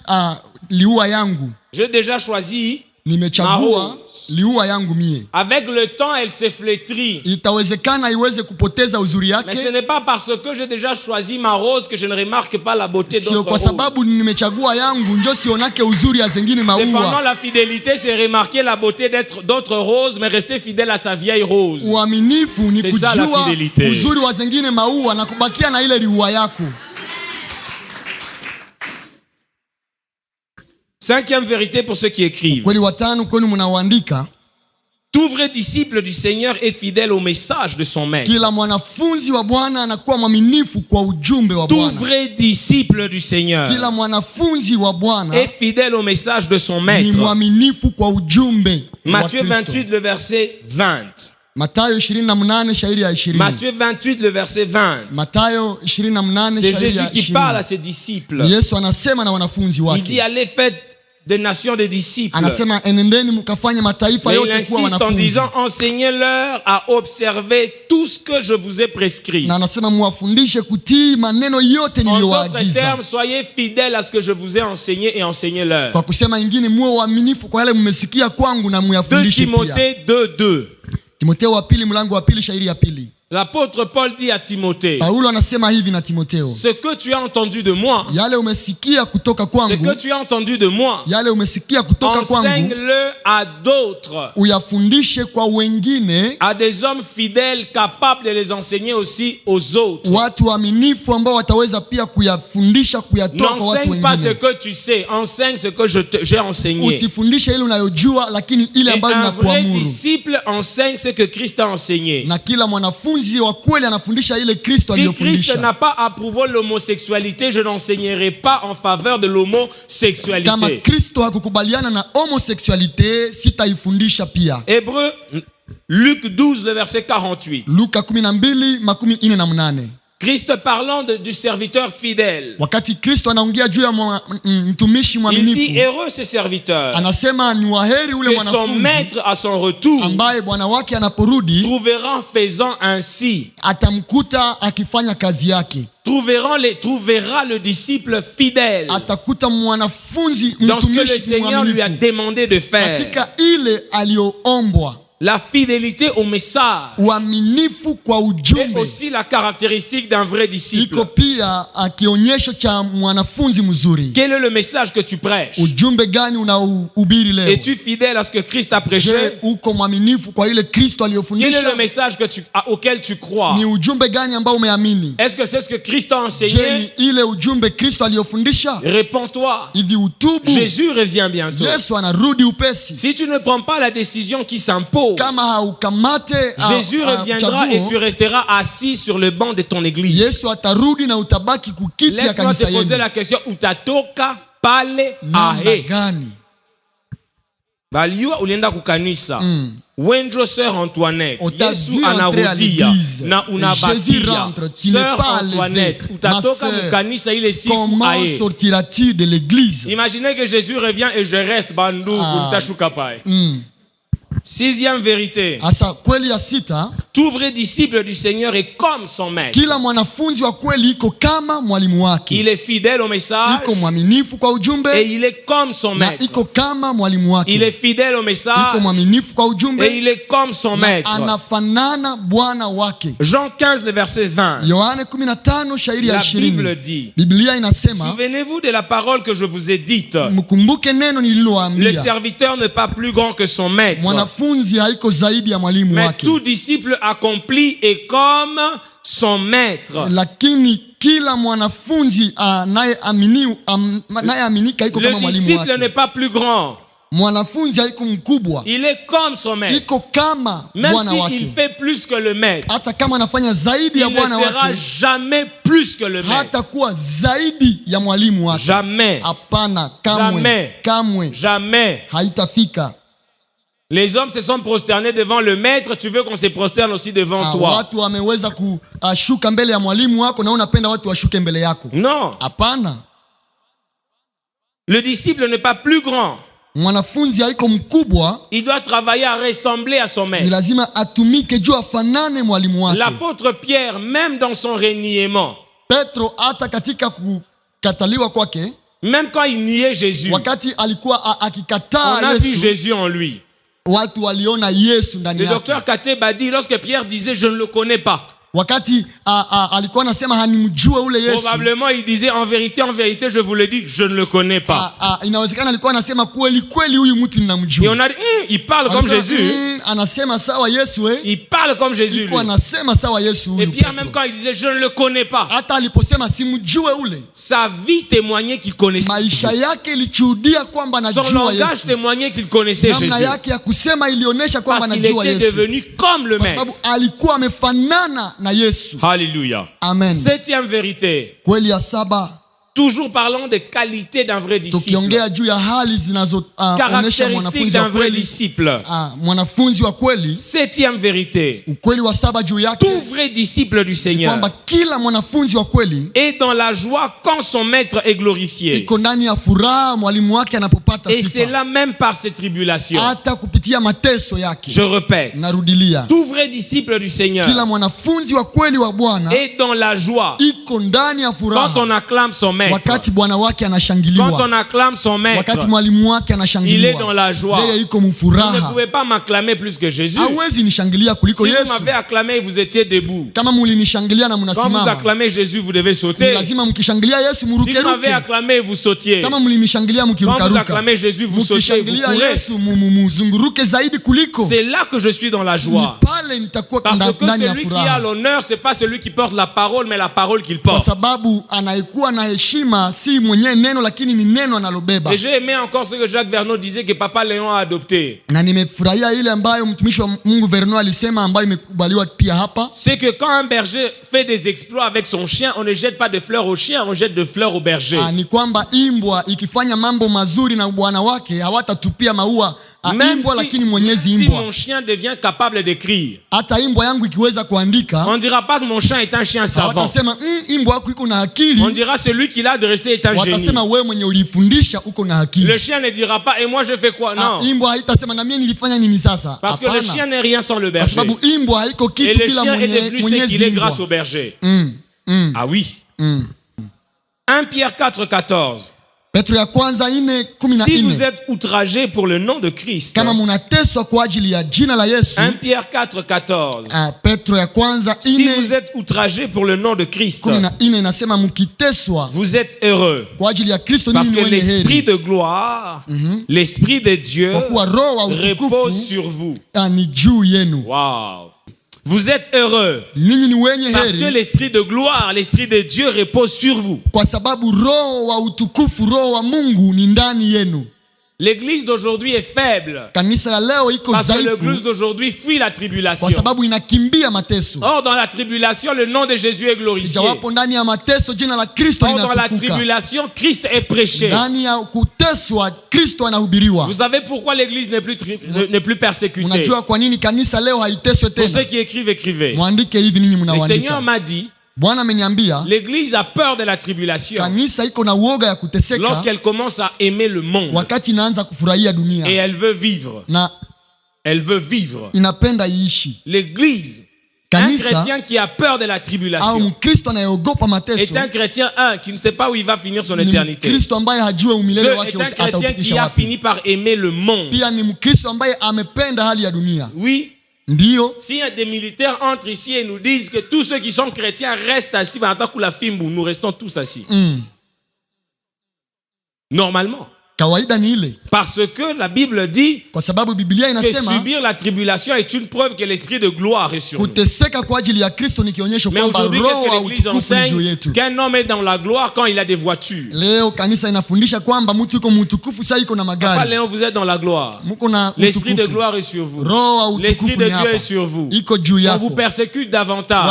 liua yangu. J'ai déjà choisi nimechagua liua yangu mie. Avec le temps, elle se flétrit. Itawezekana iweze kupoteza uzuri Mais ce yake. n'est pas parce que j'ai déjà choisi ma rose que je ne remarque pas la beauté Sio d'autres kwa roses. sababu nimechagua yangu njo sionake uzuri ya zingine Cependant, maua. la fidélité, c'est remarquer la beauté d'autres roses, mais rester fidèle à sa vieille rose. Uaminifu ni C'est ça, la kujua fidélité. uzuri wa zingine maua na kubakia na ile liua yako. Cinquième vérité pour ceux qui écrivent. Kweli watano kwenu mnaoandika, Tout vrai disciple du Seigneur est fidèle au message de son maître. kila mwanafunzi wa Bwana anakuwa mwaminifu kwa ujumbe wa Tout Bwana. vrai disciple du Seigneur Kila mwanafunzi wa Bwana est fidèle au message de son ni maître. mwaminifu kwa ujumbe wa Matthieu Kristo. 28, le verset 20. Mathayo 28 shairi ya 20. Matthieu 28, le verset 20. Mathayo 28 C'est shairi Jésus ya qui parle à 20. ses disciples. Yesu anasema na wanafunzi Il dit, wake. allez faites des nations des disciples. Anasema enendeni mkafanye mataifa Mais il yote kuwa insiste en wanafunzi. disant, enseignez-leur à observer tout ce que je vous ai prescrit. Na anasema muwafundishe kutii maneno yote En d'autres niliyowaagiza. termes, soyez fidèles à ce que je vous ai enseigné et enseignez-leur. Kwa kusema ingine, muwe waaminifu kwa yale mmesikia kwangu na 2 muyafundishe pia. Timothée 2:2. Timotheo wa pili mlango wa pili shairi ya pili. L'apôtre Paul dit à Timothée, Paulo anasema hivi na Timotheo, ce que tu as entendu de moi, yale umesikia kutoka ce kwangu, que tu as entendu de moi, yale umesikia kutoka kwangu, enseigne-le à d'autres, uyafundishe kwa wengine, à des hommes fidèles capables de les enseigner aussi aux autres. watu waaminifu ambao wataweza pia kuyafundisha kuyatoa kwa watu N'enseigne pas ce wengine. que tu sais, enseigne ce que j'ai enseigné. Usifundishe ile unayojua, lakini ile Et ambayo un vrai inakuamuru. disciple enseigne ce que Christ a enseigné. Na kila mwanafunzi wa kweli anafundisha ile Kristo Si Christ aliyofundisha. n'a pas approuvé l'homosexualité, je n'enseignerai pas en faveur de Kama l'homosexualité. Kristo hakukubaliana na homosexualite, sitaifundisha pia. Hébreu, Luc 12, le verset 48. Luka 12:48. Christ parlant du serviteur fidèle. Wakati Kristo anaongea juu ya mtumishi Il dit, mwaminifu, heureux ce serviteur, anasema ni waheri ule que son mwanafunzi maître à son retour ambaye bwana wake anaporudi trouvera faisant ainsi, atamkuta akifanya kazi yake. trouvera le disciple fidèle Atakuta mwanafunzi dans ce que le mtumishi Seigneur lui a mwaminifu demandé de faire. katika ile aliyoombwa. La fidélité au message Uaminifu kwa est ujumbe aussi la caractéristique d'un vrai disciple. iko pia kionyesho cha mwanafunzi mzuri. Quel est le message que tu prêches? Ujumbe gani unauhubiri leo? Es-tu fidèle à ce que Christ a prêché? Je, uko mwaminifu kwa ile Kristo Quel est aliyofundisha? le message auquel tu crois? Ni ujumbe gani ambao umeamini? Est-ce que c'est ce que Christ a Je, enseigné? ni ile ujumbe Kristo aliyofundisha? Réponds-toi. Hivi utubu. Jésus revient bientôt. Yesu anarudi upesi. Si tu ne prends pas la décision qui s'impose, Kama haukamate Jésus reviendra et tu chaguo, resteras assis sur le banc de ton église. Yesu atarudi na utabaki kukiti ya Laisse-moi te kanisa poser yenu. la question, utatoka pale Namna ahe? gani? Baliwa ulienda kukanisa. Wenjo sœur Antoinette, On t'a Yesu vu entrer à anarudia l'église. na Jésus unabakia. rentre, tu n'es Sœur pas Antoinette, levé. utatoka Ma sœur, kukanisa ile siku Comment aye. sortiras-tu de l'église? Imaginez que Jésus revient et je reste bandugu nitashuka pale. Sixième vérité. Asa kweli ya sita, Tout vrai disciple du Seigneur est comme son maître. kila mwanafunzi wa kweli iko kama mwalimu wake. Il est fidèle au message Iko mwaminifu kwa ujumbe et il est comme son na maître. iko kama mwalimu Il est wake. fidèle au Iko message mwaminifu kwa ujumbe et il est comme son na maître. anafanana bwana wake. Jean 15, le verset 20. Yohane 15 shairi ya La Bible 20. dit, Biblia inasema, souvenez-vous de la parole que je vous ai dite. mkumbuke neno Le nililowaambia. serviteur n'est pas plus grand que son maître. Mwanafunzi haiko zaidi ya mwalimu Mais wake. tout disciple accompli est comme son maître. Lakini kila mwanafunzi anayeaminika iko Le kama mwalimu disciple wake. n'est pas plus grand. Mwanafunzi haiko mkubwa, Il est comme son maître. iko kama Même bwana s'il wake. fait plus que le maître, Hata kama anafanya zaidi ya il ne bwana sera wake, jamais plus que le maître. hatakuwa zaidi ya mwalimu wake. Jamais. Hapana, kamwe, Jamais. kamwe Jamais. haitafika. Les hommes se sont prosternés devant le maître. Tu veux qu'on se prosterne aussi devant toi? Watu wameweza kushuka mbele ya mwalimu wako na unapenda watu washuke mbele yako? Non. Hapana. Le disciple n'est pas plus grand. Mwanafunzi haiko mkubwa, Il doit travailler à ressembler à son ni maître. lazima atumike juu afanane mwalimu wake. L'apôtre Pierre, même dans son reniement, Petro hata katika kukataliwa kwake, Même quand il niait Jésus, wakati alikuwa on akikataa a vu Yesu, Jésus en lui. watu waliona Yesu ndani Le yake. docteur Kateb a dit, lorsque Pierre disait, je ne le connais pas, Wakati alikuwa anasema hanimjue ule Yesu, probablement il disait, en vérité, je vous le dis, je ne le connais pas. inawezekana alikuwa anasema kweli kweli huyu mtu Et ninamjua. on a dit, il parle comme Anasema, Jésus. anasema sawa Yesu Il parle comme Jésus, lui. Kwa anasema sawa Yesu Et huyu. Pierre, même quand il disait, je ne le connais pas, Hata aliposema simjue ule, sa vie témoignait qu'il connaissait. maisha yake ilichuhudia kwamba Son anajua langage Yesu. témoignait qu'il connaissait Namna Jésus. yake ya kusema ilionyesha kwamba Parce qu'il anajua était Yesu, devenu comme le kwa maître. sababu alikuwa amefanana na Yesu. Alléluia. Amen. Septième vérité. Kweli ya saba, Toujours parlons des qualités d'un vrai disciple. tukiongea juu ya hali zinazoonyesha Caractéristiques mwanafunzi wa d'un vrai kweli. disciple. Mwanafunzi wa kweli, Septième vérité. ukweli wa saba juu yake Tout vrai disciple du Seigneur kwamba kila mwanafunzi wa kweli est dans la joie quand son maître est glorifié. iko ndani ya furaha mwalimu wake anapopata Et c'est sifa, là même par ses tribulations. hata kupitia mateso yake. Je répète. Narudilia, Tout vrai disciple du Seigneur kila mwanafunzi wa kweli wa Bwana est dans la joie iko ndani ya quand furaha on acclame son maître. wakati bwana wake Quand anashangiliwa, on acclame son maître, wakati mwalimu wake il est dans anashangiliwa, la joie. yeye iko Vous ne mfuraha. pouvez pas m'acclamer plus que Jésus. Hawezi nishangilia kuliko Si vous Yesu. m'avez acclamé, vous étiez debout. Kama mulinishangilia na Quand vous mnasimama, acclamez Jésus, vous devez ni sauter. lazima mkishangilia Yesu Si vous m'avez murukeruke. acclamé, vous sautiez. Kama mlinishangilia Quand vous mkirukaruka, acclamez Jésus, vous sautez, vous mkishangilia courez. Yesu muzunguruke zaidi kuliko. C'est là que je suis dans la Ni joie. pale nitakuwa Parce que ndani ya celui qui a furaha, l'honneur, c'est pas celui qui porte la parole, mais la parole qu'il kwa porte. sababu anayekuwa na heshima si mwenyewe neno, lakini ni neno analobeba. Et j'ai aimé encore ce que Jacques Vernon disait que Papa Léon a adopté. Na nimefurahia ile ambayo mtumishi wa Mungu Verno alisema, ambayo imekubaliwa pia hapa, C'est que quand un berger fait des exploits avec son chien, on ne jette pas de fleurs au chien, on jette de fleurs au berger. ni kwamba imbwa ikifanya mambo mazuri na bwana wake hawatatupia maua Même imbwa, lakini mwenyezi si imbwa. mon chien devient capable d'écrire, Hata imbwa yangu ikiweza kuandika, on ne dira pas que mon chien est un chien savant. hawatasema imbwa yako iko na akili, On dira celui qui l'a dressé est un génie. watasema wewe mwenye ulifundisha uko na akili. Le chien ne dira pas, et moi je fais quoi? Non. Imbwa haitasema na mimi nilifanya nini sasa. Parce que le Hapana. chien n'est rien sans le Kwa berger. sababu imbwa haiko Et kitu le bila chien était plus ce mwenyezi qu'il est imbwa. grâce au berger. Ah oui. 1 Pierre 4,14. Petro ya kwanza 4:14. Si vous êtes outragés pour le nom de Christ. Kama munateswa kwa ajili ya jina la Yesu. 1 Pierre 4,14. Petro ya kwanza Si vous êtes outragés pour le nom de Christ, 14 inasema mkiteswa vous êtes heureux. kwa ajili ya Kristo Parce ninyi que ni wenye l'esprit heri, de gloire, l'esprit de Dieu kwa kuwa roho wa repose utukufu sur vous. ni juu yenu. Wow. Vous êtes heureux Ninyi ni wenye parce que heri l'esprit de gloire, l'esprit de Dieu repose sur vous. kwa sababu roho wa utukufu, roho wa Mungu ni ndani yenu. L'église d'aujourd'hui est faible Kanisa ya leo iko parce que dhaifu l'église d'aujourd'hui fuit la kwa tribulation. sababu inakimbia mateso. Or, dans la tribulation, le nom de Jésus est glorifié. Jawapo ndani ya mateso jina la Kristo Or, dans la linatukuka. tribulation, Christ est prêché. Ndani ya kuteswa Kristo anahubiriwa. Vous savez pourquoi l'église n'est plus persécutée? Unajua kwa nini kanisa leo haiteswe Pour ceux tena? qui écrivent, écrivez. Mwandike hivi ninyi Le Seigneur mnaoandika. m'a dit, Bwana ameniambia l'église a peur de la tribulation kanisa iko na uoga ya kuteseka lorsqu'elle commence à aimer le monde. wakati inaanza kufurahia Et dunia elle veut vivre. na Elle veut vivre. inapenda iishi. L'église, un Kanisa chrétien qui a peur de la au tribulation Mkristo anayeogopa mateso est un chrétien, qui ne sait pas où il va finir son ni éternité. Mkristo ambaye hajue umilele Deux, wake est un chrétien qui ataupitisha a wapi. fini par aimer le monde. Pia ni Mkristo ambaye amependa hali ya dunia. Oui, Ndiyo, si des militaires entrent ici et nous disent que tous ceux qui sont chrétiens restent assis, nous restons tous assis. Normalement. kawaida ni ile, Parce que la Bible dit kwa sababu Biblia que inasema subir la tribulation est une preuve que l'esprit de gloire est sur nous. kuteseka kwa ajili ya Kristo ni kionyesho Mais kwamba aujourd'hui, roho qu'est-ce wa que l'Église utukufu ni juu enseigne? yetu. Qu'un homme est dans la gloire quand il a des voitures. Leo kanisa inafundisha kwamba mtu yuko mtukufu sasa iko na Papa magari. Léon, vous êtes dans la gloire. Muko na L'esprit de utukufu. gloire est sur vous. Roho wa L'esprit utukufu de ni Dieu est hapa. sur vous. Iko juu On vous yako. persécute davantage.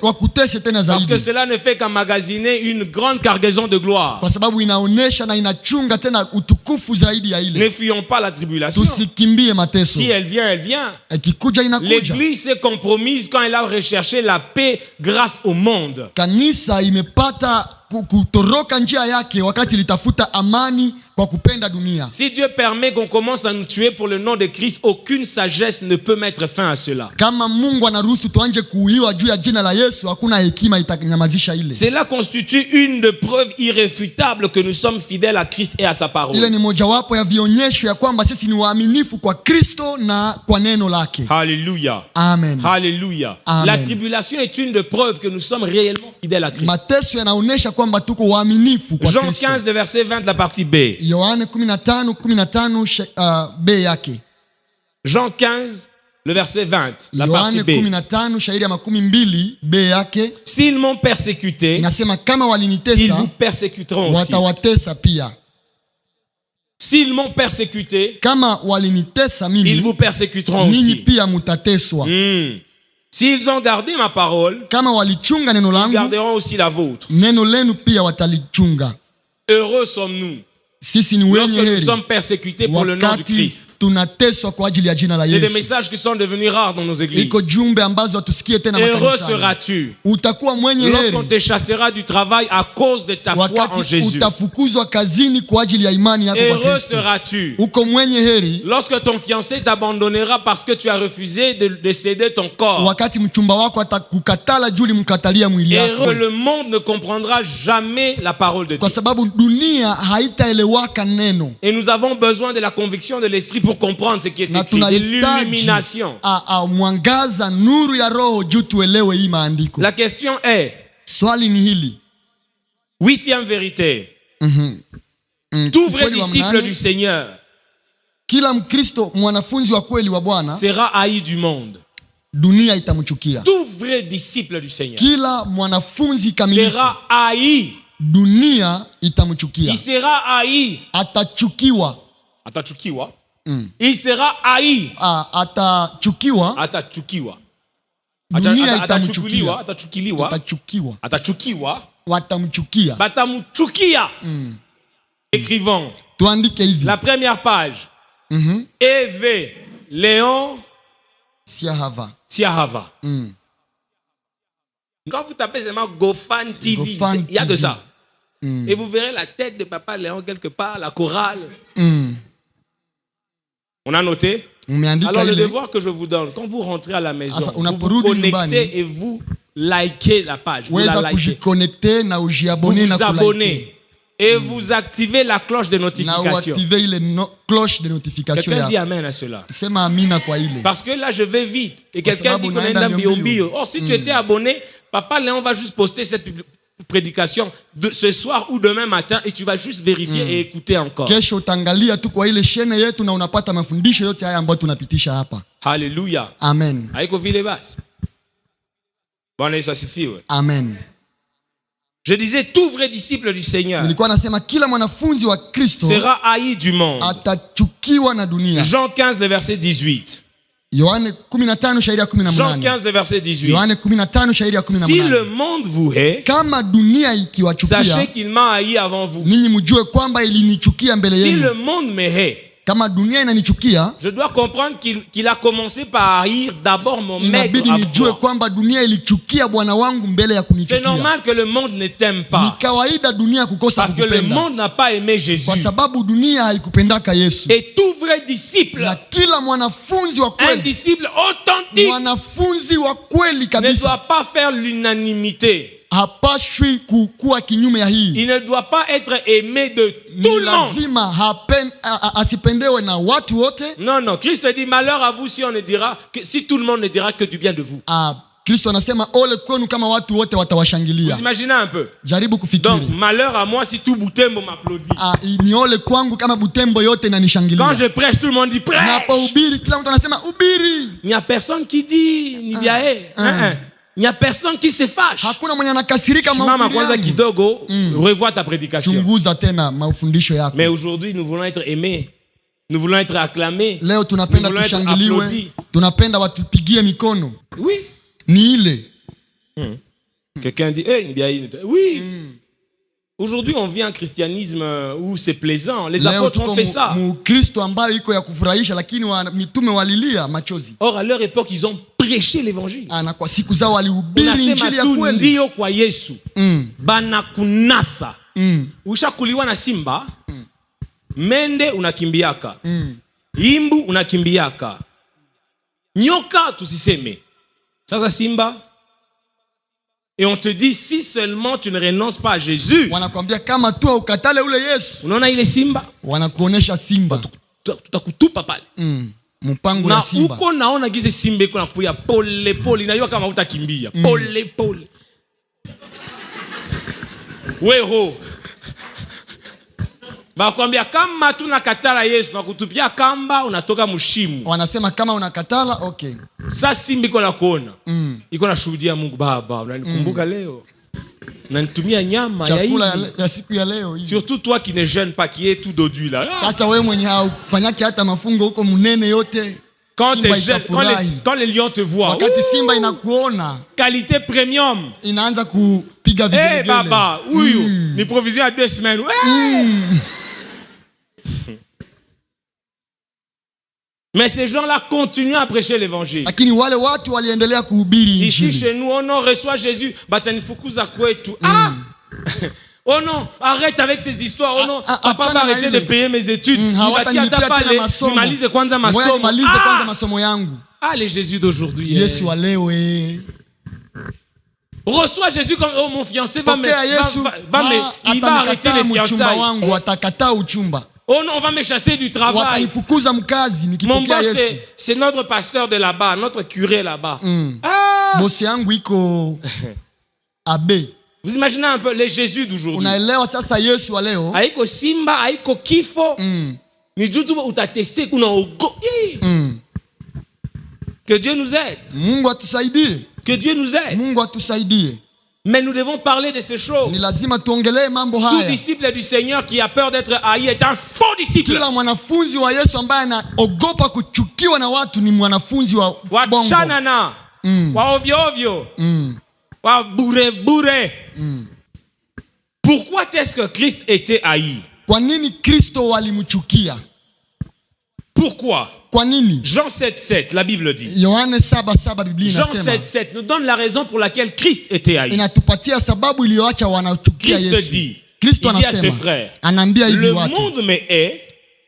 Wakutese tena Parce que zaidi. cela ne fait qu'emmagasiner une grande cargaison de gloire. Kwa sababu inaonesha na inachunga tena utukufu zaidi ya Ne ile. fuyons pas la tribulation. Tusikimbie mateso. Si elle vient, elle vient. Ikikuja inakuja. L'église s'est compromise quand elle a recherché la paix grâce au monde. Kanisa imepata kutoroka njia yake wakati litafuta amani kwa kupenda dunia. Si Dieu permet qu'on commence à nous tuer pour le nom de Christ, aucune sagesse ne peut mettre fin à cela. Kama Mungu anaruhusu tuanje kuuiwa juu ya jina la Yesu, hakuna hekima itanyamazisha ile. Cela constitue une de preuves irréfutables que nous sommes fidèles à Christ et à sa parole. Ile ni mojawapo ya vionyesho ya kwamba sisi ni waaminifu kwa Kristo na kwa neno lake. Alléluia. Amen. Alléluia. Amen. La tribulation est une de preuves que nous sommes réellement fidèles à Christ. Mateso yanaonesha kwamba tuko waaminifu kwa Jean Kristo. 15 le verset 20 la partie B. Yohane 15:15 B yake. Jean 15 le verset 20 la Yohane partie B. 15 shairi ya 12 B yake. S'ils m'ont persécuté, Inasema kama ils walinitesa vous persécuteront aussi. watawatesa pia. S'ils m'ont persécuté, Kama walinitesa ils mimi, vous persécuteront ninyi aussi. pia mutateswa. S'ils ont gardé ma parole, Kama walichunga neno ils langu, garderont aussi la vôtre. neno lenu pia watalichunga. Heureux sommes-nous Sisi ni lorsque wenye nous heri sommes persécutés pour le nom du wakati Christ. tunateswa kwa ajili ya jina la C'est des Yesu. messages qui sont devenus rares dans nos églises. Iko jumbe ambazo hatusikie tena Heureux makanisani. seras-tu Utakuwa mwenye lorsqu'on heri te chassera du travail à cause de ta foi en wakati Jésus. utafukuzwa kazini kwa ajili ya imani yako kwa Heureux Kristo. seras-tu Uko mwenye heri lorsque ton fiancé t'abandonnera parce que tu as refusé de céder ton corps. wakati mchumba wako atakukatala juu ulimkatalia mwili Heureux, yako, le monde ne comprendra jamais la parole de Dieu. kwa sababu dunia haitaelewaka neno, Et nous avons besoin de la conviction de l'esprit pour comprendre ce qui est na écrit, de tunahitaji l'illumination. mwangaza, nuru ya Roho juu tuelewe hii maandiko. La question est, Swali ni hili. 8e vérité, tout vrai Ukweli wa disciple mnane, du Seigneur kila Mkristo mwanafunzi wa kweli wa Bwana, sera haï du monde. dunia itamchukia. Tout vrai disciple du Seigneur Kila mwanafunzi kamilifu, sera haï. dunia itamchukia. Il sera haï. Atachukiwa. Atachukiwa. Il sera haï. Atachukiwa. Atachukiwa. Dunia Atachukiliwa. itamchukia. Atachukiliwa. Atachukiwa. Atachukiwa. Watamchukia. Batamuchukia. Écrivons. Tuandike hivi. La première page. Eve Léon Siahava. Siahava. Quand vous tapez seulement Gofan TV, Gofan il y a que TV. ça. Et vous verrez la tête de Papa Léon quelque part, la chorale. On a noté? Alors le devoir que je vous donne, quand vous rentrez à la maison, vous vous connectez et vous likez la page. Vous la likez. Vous vous abonnez. Et vous activez la cloche de notification. Quelqu'un dit amen à cela. Parce que là, je vais vite. Et quelqu'un dit qu'on est dans bio. Or, si tu étais abonné, Papa Léon va juste poster cette prédication de ce soir ou demain matin et tu vas juste vérifier et écouter encore. Alléluia. Amen. Haiko vile basi. Bwana Yesu asifiwe. Amen. Je disais, tout vrai disciple du Seigneur sera haï du monde. Jean 15, le verset 18. Yohane 15 shairi ya 18. Jean 15 le verset 18. Yohane 15 shairi ya 18. Si le monde vous hait, kama dunia ikiwachukia, sachez qu'il m'a haï avant vous. Ninyi mjue kwamba ilinichukia mbele yenu. Si le monde me hait, kama dunia inanichukia, je dois comprendre qu'il a commencé par haïr d'abord mon maître inabidi nijue kwamba dunia ilichukia bwana wangu mbele ya kunichukia. C'est normal que le monde ne t'aime pas. Ni kawaida dunia kukosa parce kukupenda. Que le monde n'a pas aimé Jésus. Kwa sababu dunia haikupendaka Yesu. Et tout vrai disciple, na kila mwanafunzi wa kweli, un disciple authentique, mwanafunzi wa kweli kabisa, ne doit pas faire l'unanimité. Hapashwi kuwa kinyume ya hii. Il ne doit pas être aimé de tout le monde. Lazima asipendewe na watu wote. Non, non. Christ dit malheur à vous si on ne dira que, si tout le monde ne dira que du bien de vous. Kristo anasema ole kwenu kama watu wote watawashangilia. Vous imaginez un peu. Jaribu kufikiri. Donc malheur à moi si tout Butembo m'applaudit. Ni ole kwangu kama Butembo yote inanishangilia. Quand je prêche tout le monde dit prêche. Napohubiri kila mtu anasema ubiri. Il n'y a personne qui dit ni biae. Il n'y a personne qui se fâche. Hakuna mwenye anakasirika mahubiri yangu. Kidogo, revois ta prédication. Chunguza tena mafundisho yako. Mais aujourd'hui nous voulons être aimés. Nous voulons être acclamés. Leo tunapenda tushangiliwe. Tunapenda watupigie mikono. Oui. Ni ile. Quelqu'un dit ni biae. Oui. Aujourd'hui, on vit un christianisme où c'est plaisant. Les apôtres ont fait ça. Or, à leur époque, ils ont prêché l'évangile. Ndio kwa Yesu. Banakunasa. Ushakuliwa na simba. Mende unakimbiaka. Imbu unakimbiaka. Nyoka tusiseme. Sasa simba. Et on te dit, si seulement tu ne renonces pas à Jésus. Wanakuambia kama tu ukatale ule Yesu. Unaona ile simba? Wanakuonesha simba. Tutakutupa pale. Mpango ya simba. Na uko naona gize simba iko nakuya pole pole. Inajua kama utakimbia. Pole pole. Weho. Bakwambia kama tunakatala Yesu na kutupia kamba unatoka mushimu. Wanasema kama unakatala, okay. Sasa simba iko na kuona. Iko na shuhudia Mungu Baba, unanikumbuka leo. Unanitumia nyama ya hivi. Ya siku ya leo hivi. Surtout toi qui ne jeûne pas, qui est tout dodu là. Sasa wewe mwenye haufanyaki hata mafungo huko munene yote. Quand les lions te voient. Wakati simba inakuona. Qualité premium. Inaanza kupiga vigelegele. Baba, huyu ni provision à 2 semaines. Mais ces gens-là continuent à prêcher l'évangile. Lakini wale watu waliendelea kuhubiri injili. Ici chez nous, oh non, reçois Jésus, batanifukuza kwetu. Oh non, arrête avec ces histoires. Oh non, papa va arrêter de payer mes études. Nimalize kwanza masomo yangu. Ah, les Jésus d'aujourd'hui. Yesu wa leo reçois Jésus comme oh mon fiancé il va arrêter les fiançailles. Wangu atakataa uchumba. Oh non, on va me chasser du travail. Mon boss, c'est notre pasteur de là-bas, notre curé là-bas. Bosi yangu iko abe. Vous imaginez un peu les Jésus d'aujourd'hui. Unaelewa sasa Yesu wa leo. Haiko simba, haiko kifo. Ni jutu utatese kuna ogo. Que Dieu nous aide. Mungu atusaidie. Que Dieu nous aide. Mungu atusaidie. Mais nous devons parler de ces choses. Ni lazima tuongelee mambo haya. Tout disciple du Seigneur qui a peur d'être haï est un faux disciple. Kila mwanafunzi wa Yesu ambaye anaogopa kuchukiwa na watu ni mwanafunzi wa bongo. Wachanana. Wa ovyo ovyo. Wa bure bure. Pourquoi est-ce que Christ était haï? Kwa nini Kristo walimchukia? Pourquoi? Kwa nini? Jean 7:7, la Bible dit. Yohane 7:7 Biblia inasema. Jean 7:7 nous donne la raison pour laquelle Christ était haï. Inatupatia sababu iliyoacha wanachukia Yesu. Christ dit. Kristo anasema. Anaambia hivi watu. Le monde me hait.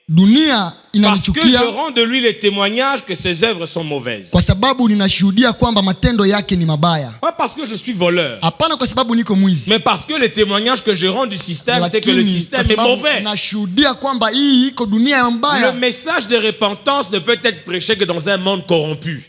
Dunia inanichukia. Parce que je rends de lui le témoignage que ses œuvres sont mauvaises. Kwa sababu ninashuhudia kwamba matendo yake ni mabaya. Pas parce que je suis voleur. Hapana kwa sababu niko mwizi. Mais parce que le témoignage que je rends du système, c'est que le système est mauvais. Ninashuhudia kwamba hii iko dunia mbaya. Le message de repentance ne peut être prêché que dans un monde corrompu.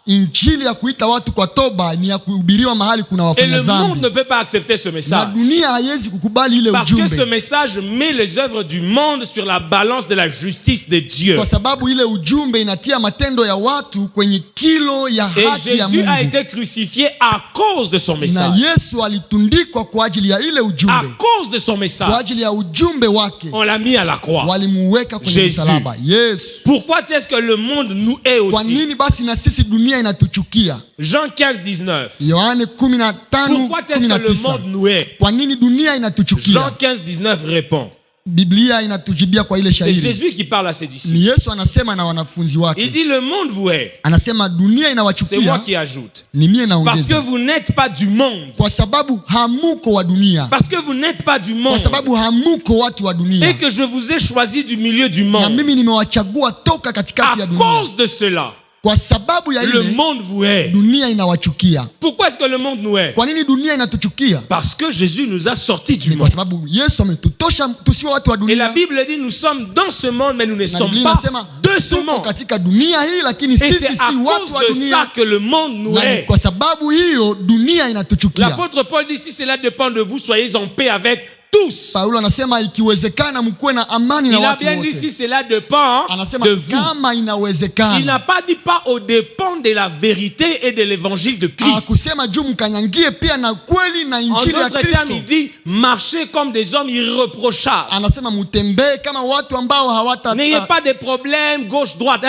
Injili ya kuita watu kwa toba ni ya kuhubiriwa mahali kuna wafanya dhambi. Et le monde ne peut pas accepter ce message. Na dunia haiwezi kukubali ile ujumbe. Parce que ce message met les œuvres du monde sur la balance de la justice de Dieu. Kwa sababu ile ujumbe inatia matendo ya watu kwenye kilo ya haki ya Mungu. Et Jésus a été crucifié à cause de son message. Na Yesu alitundikwa kwa ajili ya ile ujumbe. À cause de son message. Kwa ajili ya ujumbe wake. On l'a mis à la croix. Walimuweka kwenye msalaba. Yesu. Pourquoi est-ce que le monde nous hait aussi? Kwa nini basi na sisi dunia inatuchukia? Jean 15:19. Yohane 15:19. Pourquoi est-ce que le monde nous hait? Kwa nini dunia inatuchukia? Jean 15:19 répond. Biblia inatujibia kwa ile shairi. C'est Jésus qui parle à ses disciples. Ni Yesu anasema na wanafunzi wake. Il dit le monde vous hait. Anasema dunia inawachukia. C'est moi qui ajoute. Ni mie naongeza. Parce que vous n'êtes pas du monde. Kwa sababu hamuko wa dunia. Parce que vous n'êtes pas du monde. Kwa sababu hamuko watu wa dunia. Et que je vous ai choisi du milieu du monde. Na mimi nimewachagua toka katikati ya dunia. À cause de cela. Kwa sababu ya ile, le monde vous hait. Dunia inawachukia. Pourquoi est-ce que le monde nous hait? Kwa nini dunia inatuchukia? Parce que Jésus nous a sortis du monde. Kwa sababu Yesu ametutosha tusiwe watu wa dunia. Et la Bible dit nous sommes dans ce monde mais nous ne sommes pas de ce monde. Katika dunia hii lakini sisi si watu wa dunia. Et c'est à cause de ça que le monde nous hait. Kwa sababu hiyo dunia inatuchukia. L'apôtre Paul dit si cela dépend de vous, soyez en paix avec tous. Paulo anasema ikiwezekana mkuwe na amani na watu wote. Il a bien dit si cela dépend de vous. Kama inawezekana. Il n'a pas dit pas au dépend de la vérité et de l'évangile de Christ. Akusema juu mkanyangie pia na kweli na injili ya Kristo. Il dit marchez comme des hommes irréprochables. Anasema mutembee kama watu ambao hawata. N'ayez pas de problème gauche droite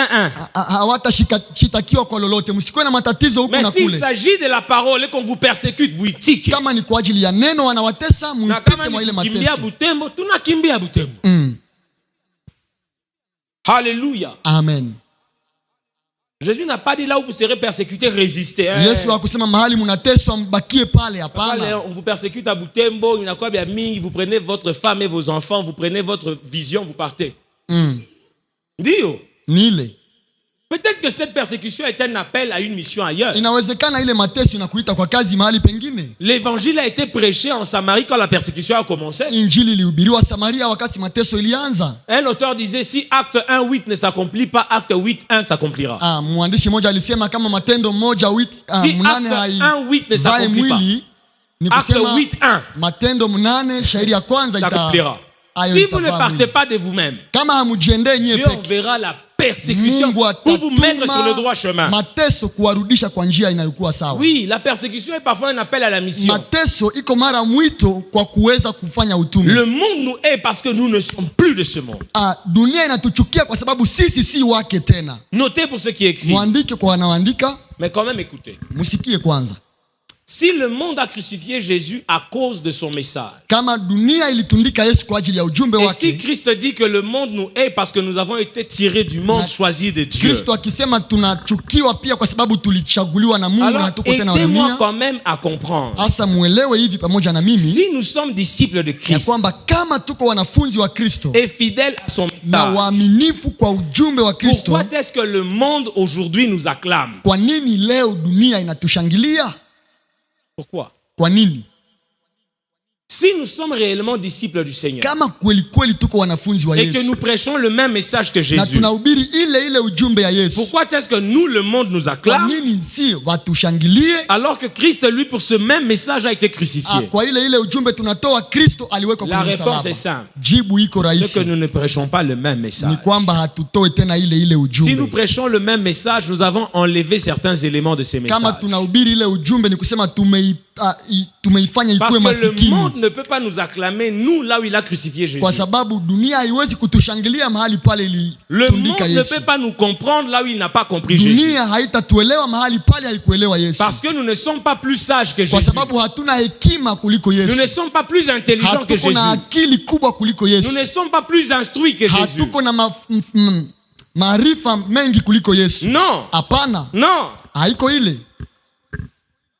hawata shitakiwa kwa lolote. Msikuwe na matatizo huku na kule. Mais s'il s'agit de la parole et qu'on vous persécute, buitike. Kama ni kwa ajili ya neno wanawatesa, mpite mwa ile mateso. Kimbia Butembo, tunakimbia Butembo. Alléluia. Amen. Jésus n'a pas dit là où vous serez persécutés, résistez. Yesu hakusema mahali mnateswa mbakie pale, hapana. On vous persécute à Butembo, inakuwa bien mingi, vous prenez votre femme et vos enfants, vous prenez votre vision, vous partez. Ndio. Ni ile. Peut-être que cette persécution est un appel à une mission ailleurs. Inawezekana ile mateso inakuita kwa kazi mahali pengine. L'évangile a été prêché en Samarie quand la persécution a commencé. Injili ilihubiriwa Samaria wakati mateso ilianza. Un auteur disait si acte 1:8 ne s'accomplit pas, acte 8:1 s'accomplira. Mwandishi mmoja alisema kama Matendo 1:8 si acte 1:8 ne s'accomplit pas, ni acte kusema 8:1 Matendo 8 shairi ya kwanza s'accomplira. Si vous ne partez pas de vous-même, kama hamujiendee nyie Dieu peke, enverra la persécution pour vous mettre sur le droit chemin. Mateso kuwarudisha kwa njia inayokuwa sawa. Oui, la persécution est parfois un appel à la mission. Mateso iko mara mwito kwa kuweza kufanya utume. Le monde nous hait parce que nous ne sommes plus de ce monde. Dunia inatuchukia kwa sababu sisi si wake tena. Notez pour ceux qui écrivent. Mwandike kwa wanaoandika. Mais quand même écoutez. Musikie kwanza. Si le monde a crucifié Jésus à cause de son message, kama dunia ilitundika Yesu kwa ajili ya ujumbe wake, et si Christ dit que le monde nous hait parce que nous avons été tirés du monde choisi de Dieu, Kristo akisema tunachukiwa pia kwa sababu tulichaguliwa na Mungu na tuko tena wa dunia, aidez-moi quand même à comprendre. Asa muelewe hivi pamoja na mimi, si nous sommes disciples de Christ, ya kwamba kama tuko wanafunzi wa Kristo et fidèles à son message, na waaminifu kwa ujumbe wa Kristo, pourquoi est-ce que le monde aujourd'hui nous acclame? Kwa nini leo dunia inatushangilia? Pourquoi? Kwa nini? Si nous sommes réellement disciples du Seigneur, kama kweli kweli tuko wanafunzi wa Yesu, et que nous prêchons le même message que Jésus, na tunahubiri ile ujumbe ya Yesu, pourquoi est-ce que nous, le monde, nous acclame? Kwa nini si watushangilie? Alors que Christ, lui, pour ce même message a été crucifié. Kwa ile ujumbe tunatoa, Kristo aliwekwa kwenye msalaba. La réponse est simple. Jibu iko rahisi. C'est que nous ne prêchons pas le même message. Ni kwamba hatutoi tena ile ujumbe. Si nous prêchons le même message, nous avons enlevé certains éléments de ces messages. Kama tunahubiri ile ujumbe, ni kusema tumeifanya ikuwe masikini. Parce que le monde ne peut pas nous acclamer nous là où il a crucifié Jésus. Kwa sababu dunia haiwezi kutushangilia mahali pale ilitundika Yesu. Le monde ne peut pas nous comprendre là où il n'a pas compris Jésus. Dunia haitatuelewa mahali pale haikuelewa Yesu. Parce que nous ne sommes pas plus sages que Jésus. Kwa sababu hatuna hekima kuliko Yesu. Nous ne sommes pas plus intelligents que Jésus. Hatuna akili kubwa kuliko Yesu. Nous ne sommes pas plus instruits que Jésus. Hatuko na maarifa mengi kuliko Yesu. Non. Hapana. Non. Haiko ile.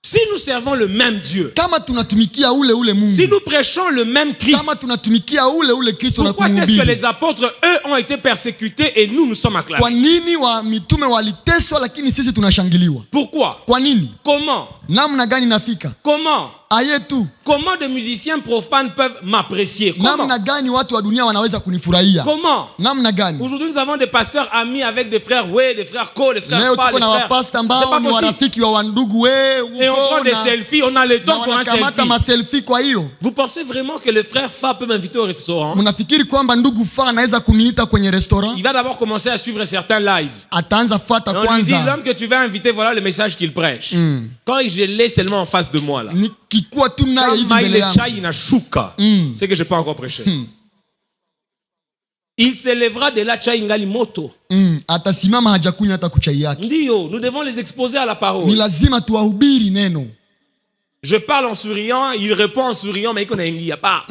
Si nous servons le même Dieu, kama tunatumikia ule Mungu, si nous prêchons le même Christ, kama tunatumikia ule Kristo, pourquoi est-ce que les apôtres, eux, ont été persécutés et nous sommes acclamés? Kwa nini wa mitume waliteswa lakini sisi tunashangiliwa? Pourquoi? Kwa nini? Comment? Namna gani nafika? Comment? Ayetu. Comment des musiciens profanes peuvent m'apprécier? Comment? Namna gani watu wa dunia wanaweza kunifurahia? Comment? Namna gani? Aujourd'hui nous avons des pasteurs amis avec des frères des frères Ko, des frères Fa, des frères. C'est pas possible. Et on prend des selfies, on a le temps pour un selfie. Vous pensez vraiment que le frère Fa peut m'inviter au restaurant? Mnafikiri kwamba ndugu Fa anaweza kuniita kwenye restaurant? Il va d'abord commencer à suivre certains lives. Ataanza fuata kwanza. On lui dit l'homme que tu vas inviter, voilà le message qu'il prêche. Quand je l'ai seulement en face de moi là. C'est que je n'ai pas encore prêché. Il se lèvera de la chai ngali moto. Atasimama hajakunywa hata kuchai yake. Ndio, nous devons les exposer à la parole. Ni lazima tuwahubiri neno. Je parle en souriant, il répond en souriant, mais iko na ingia pa.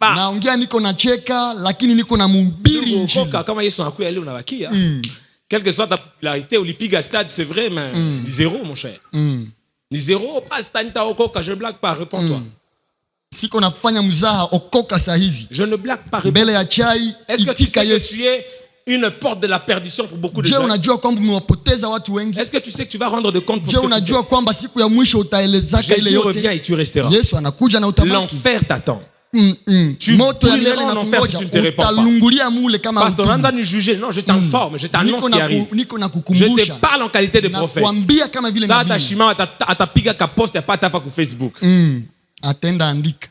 Naongea niko nacheka lakini niko na mhubiri injili. Kama Yesu anakuja leo unabakia. Quelle que soit ta popularité, ulipiga stade, c'est vrai, mais zéro mon cher. Ni zéro, pas stanta okoka, je blague pas, réponds-toi. Siko nafanya mzaha okoka sahizi. Je ne blague pas. Mbele ya chai. Est-ce que tu sais que tu es une porte de la perdition pour beaucoup de gens? unajua kwamba umewapoteza watu wengi? Est-ce que tu sais que tu vas rendre de compte pour ce que tu fais? unajua kwamba siku ya mwisho utaelezaka ile yote? Jésus revient et tu resteras. Yesu anakuja na utabaki. L'enfer t'attend. Tu brûleras en enfer si tu ne te répands pas. Pasteur, on va nous juger. Non, je t'informe, je t'annonce ce qui arrive. Je te parle en qualité de prophète. Ça, tachima, atapiga kaposte ya pata pa ku Facebook. Atenda andika.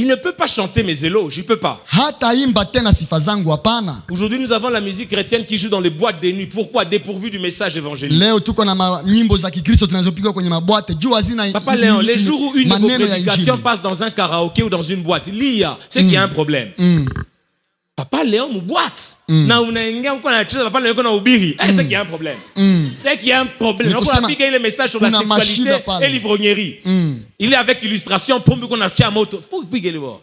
Il ne peut pas chanter mes éloges, il ne peut pas. Aujourd'hui, nous avons la musique chrétienne qui joue dans les boîtes de nuit. Pourquoi? Dépourvu du message évangélique. Papa Léon, les jours où une de vos prédications passe dans un karaoké ou dans une boîte, il y a, c'est qu'il y a un problème. Papa Léon nous boîte. Na unaingia uko na cheza papa Léon uko na ubiri. C'est qu'il y a un problème. C'est qu'il y a un problème. On a piqué les messages sur la sexualité et l'ivrognerie. Il est avec illustration pour qu'on a tia moto. Faut piquer les bords.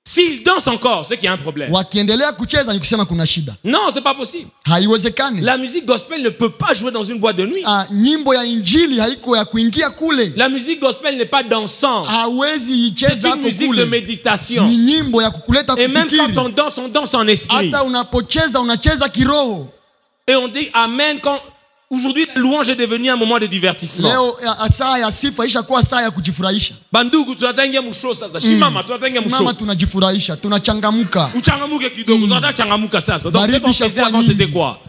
S'ils dansent encore, c'est qu'il y a un problème. Wakiendelea kucheza ni kusema kuna shida. Non, c'est pas possible. Haiwezekani. La musique gospel ne peut pas jouer dans une boîte de nuit. Nyimbo ya injili haiko ya kuingia kule. La musique gospel n'est pas dansante. Hawezi icheza c'est une musique de méditation. Ni nyimbo ya kukuleta kufikiri. Et même quand on danse en esprit. Hata unapocheza unacheza kiroho. Et on dit amen quand aujourd'hui la louange est devenue un moment de divertissement. Leo saa ya sifa ishakuwa saa ya kujifurahisha. Bandugu tunatangia musho sasa. Shimama tunatangia musho. Mama tunajifurahisha, tunachangamuka. Uchangamuke kidogo, tunataka changamuka sasa. Donc c'est qu'on faisait avant c'était quoi?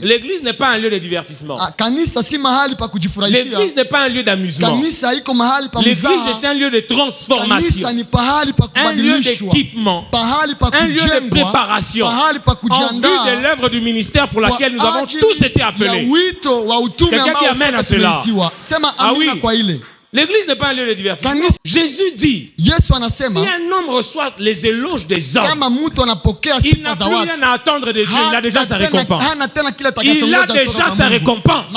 L'église n'est pas un lieu de divertissement. Kanisa si mahali pa kujifurahisha. L'église n'est pas un lieu d'amusement. Kanisa haiko mahali pa mzaha. L'église est un lieu de transformation. Kanisa ni pahali pa kubadilishwa. Un lieu d'équipement. Pahali pa kujengwa. Un lieu de préparation. Pahali pa kujiandaa. En vue de l'œuvre du ministère pour laquelle nous avons tous été appelés. Quelqu'un qui amène à cela. Ah oui. L'église n'est pas un lieu de divertissement. Jésus dit, si un homme reçoit les éloges des hommes, il n'a plus rien à attendre de Dieu. Il a déjà sa récompense. Il a déjà sa récompense.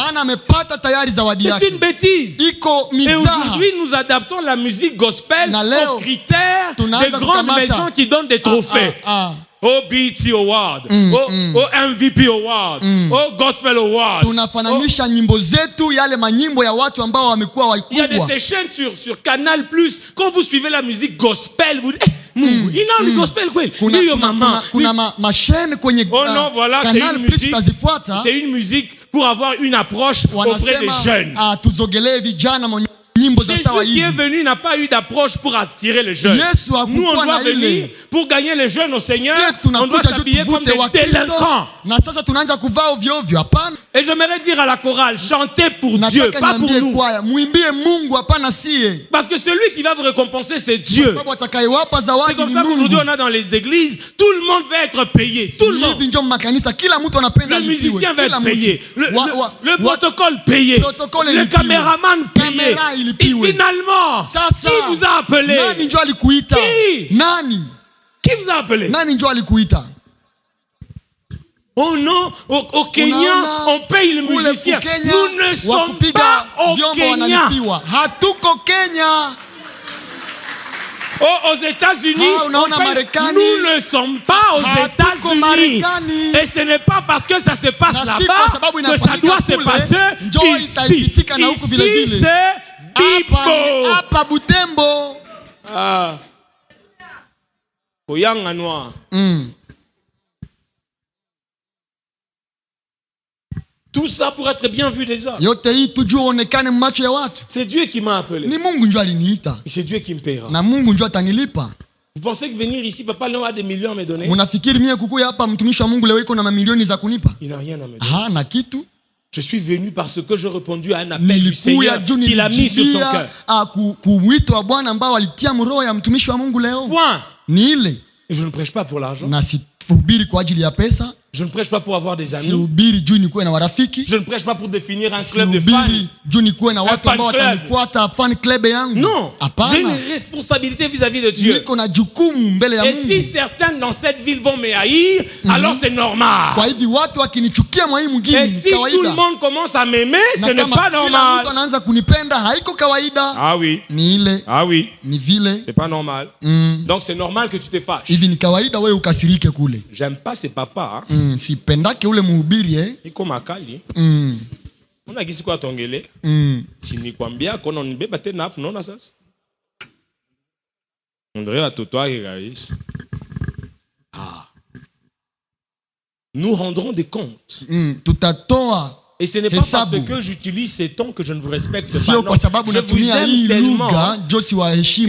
C'est une bêtise. Et aujourd'hui, nous adaptons la musique gospel aux critères des grandes maisons qui donnent des trophées. Au BET Award, au MVP Award, au Gospel Award. Tunafananisha nyimbo zetu yale manyimbo ya watu ambao wamekuwa wakubwa. Il y a de ces chaînes sur Canal+. Quand vous suivez la musique gospel, vous dites Mungu, ina ni gospel kweli. Ndio mama. Kuna mashine kwenye Canal+, c'est une musique pour avoir une approche auprès des jeunes. Tuzogelee vijana. Jésus qui est venu n'a pas eu d'approche pour attirer les jeunes. Nous, on doit venir pour gagner les jeunes au Seigneur. On doit s'habiller comme des délinquants. Et j'aimerais dire à la chorale, chantez pour Dieu, pas pour nous. Parce que celui qui va vous récompenser, c'est Dieu. C'est comme ça qu'aujourd'hui on a dans les églises, tout le monde va être payé. Tout le monde. Le musicien va être payé. Le protocole payé. Le caméraman payé. Et finalement, qui vous a appelé? Qui vous a appelé? Oh non, au Kenya, on paye le musicien. Nous ne sommes pas au Kenya. Aux États-Unis, nous ne sommes pas aux États-Unis. Et ce n'est pas parce que ça se passe là-bas que ça doit se passer ici. Ici, c'est Butembo. Koyanga noir. Tout ça pour être bien vu des hommes. C'est Dieu qui m'a appelé. Et c'est Dieu qui me paiera. Vous pensez que venir ici, papa Léon a des millions à me donner? Il n'a rien à me donner. Je suis venu parce que j'ai répondu à un appel du Seigneur qu'il a mis sur son cœur. Point. Et je ne prêche pas pour l'argent. Je ne prêche pas pour avoir des amis. Je ne prêche pas pour définir un club de fans. Fan club. Non. J'ai une responsabilité vis-à-vis de Dieu. Et si certains dans cette ville vont me haïr, alors c'est normal. Et si tout le monde commence à m'aimer, ce n'est pas normal. Ah oui. Ah oui. C'est pas normal. Donc c'est normal que tu te fâches. J'aime pas ces papas. Sipendake ule mhubiri iko makali. Una gisi kwa tongele. Si nikwambia kono nibeba tena hapo unaona sasa. Andrea totoa guys. Nous rendrons des comptes. Tutatoa. Et ce n'est pas parce que j'utilise ces tons que je ne vous respecte pas. Non. Je vous aime tellement que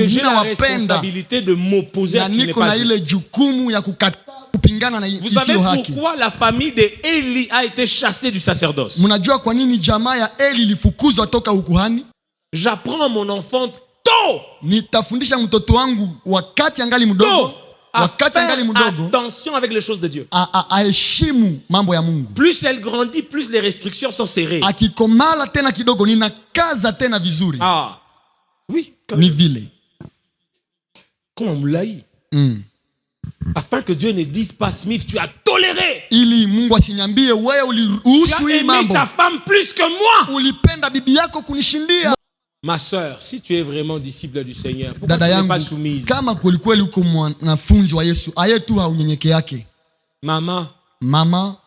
j'ai la responsabilité de m'opposer à ce qui n'est pas juste. Vous savez pourquoi la famille de Eli a été chassée du sacerdoce? J'apprends à mon enfant tôt attention avec les choses de Dieu. Plus elle grandit, plus les restrictions sont serrées. Ah, oui. Comment on l'a eu? Afin que Dieu ne dise pas, Smith, tu as toléré. Tu as aimé ta femme plus que moi. Ma sœur, si tu es vraiment disciple du Seigneur, pourquoi Dada tu n'es yangu, pas soumise? kama kweli uko mwanafunzi wa Yesu, aye tu haunyenyeke yake. Mama,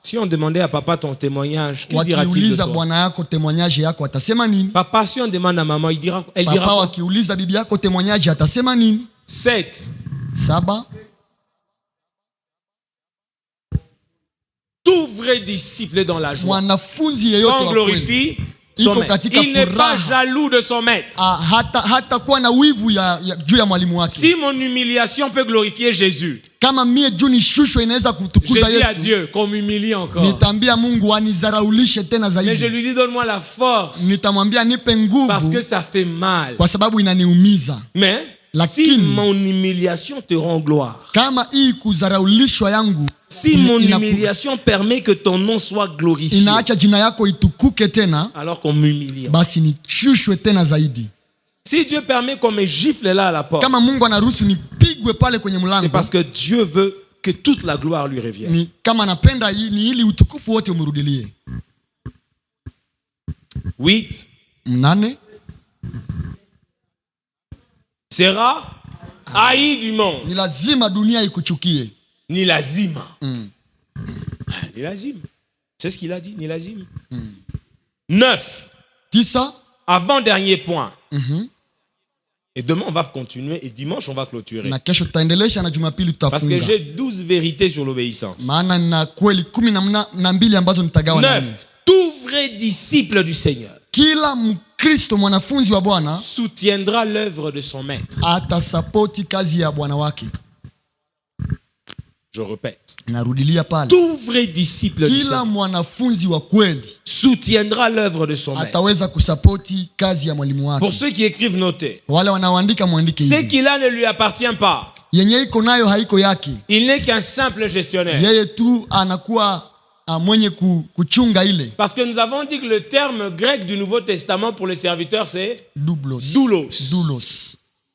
si on demandait à papa ton témoignage, que dira-t-il de toi? Bwana yako témoignage yako atasema nini? Papa, si on demande à maman, elle dira papa wakiuliza bibi yako témoignage atasema nini? 7. Tout vrai disciple dans la joie. Mwanafunzi yeyote on glorifie son maître. Il n'est pas jaloux de son maître. Hata kuwa na wivu juu ya mwalimu wake. Si mon humiliation peut glorifier Jésus, kama mie juu nishushwe inaweza kutukuza Yesu, je dis à Dieu qu'on m'humilie encore. Nitambia Mungu anizaraulishe tena zaidi. Mais je lui dis donne-moi la force. Nitamwambia nipe nguvu. Parce que ça fait mal. Kwa sababu inaniumiza. Mais si mon humiliation te rend gloire. Kama hii kuzaraulishwa yangu. Si mon humiliation permet que ton nom soit glorifié. Inaacha jina yako itukuke tena. Alors qu'on m'humilie. Basi nishushwe tena zaidi. Si Dieu permet qu'on me gifle là à la porte. Kama Mungu anaruhusu nipigwe pale kwenye mlango. C'est parce que Dieu veut que toute la gloire lui revienne. Ni kama anapenda ni ili utukufu wote umrudilie. 8. 8. Sera haï du monde. Ni lazima dunia ikuchukie. Ni lazima. Ni lazima. C'est ce qu'il a dit, ni lazima. 9. 10. Avant-dernier point. Et demain on va continuer et dimanche on va clôturer. Na kesho tutaendelesha na Jumapili tutafunga. Parce que j'ai 12 vérités sur l'obéissance. Maana na kweli 12 ambazo nitagawa na 9. Tout vrai disciple du Seigneur. Kila Mkristo mwanafunzi wa Bwana soutiendra l'œuvre de son maître. Atasapoti kazi ya bwana wake. Je répète. Narudilia pale. Tout vrai disciple du Seigneur. Kila mwanafunzi wa kweli soutiendra l'œuvre de son maître. Ataweza kusapoti kazi ya mwalimu wake. Pour ceux qui écrivent, notez. Wale wanaoandika muandike hivi. Ce qu'il a ne lui appartient pas. Yenye iko nayo haiko yake. Il n'est qu'un simple gestionnaire. Yeye tu anakuwa mwenye kuchunga ile. Parce que nous avons dit que le terme grec du Nouveau Testament pour les serviteurs c'est doulos.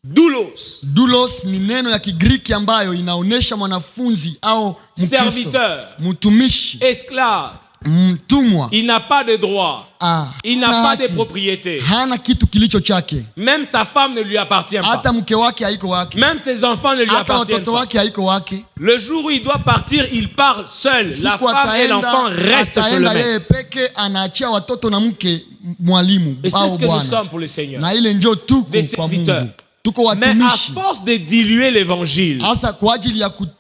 Doulos ni neno ya Kigiriki ambayo inaonesha mwanafunzi au serviteur, mtumishi, esclave, mtumwa. Il n'a pas de droit. Il n'a pas de propriété. Hana kitu kilicho chake. Même sa femme ne lui appartient pas. Hata mke wake haiko wake. Même ses enfants ne lui appartiennent pas. Wake haiko wake. Le jour où il doit partir, il part seul. La femme et l'enfant restent chez le maître. Peke anaachia watoto na mke mwalimu. Et c'est ce que nous sommes pour le Seigneur. Na ile ndio tuko kwa Mungu. Mais à force de diluer l'évangile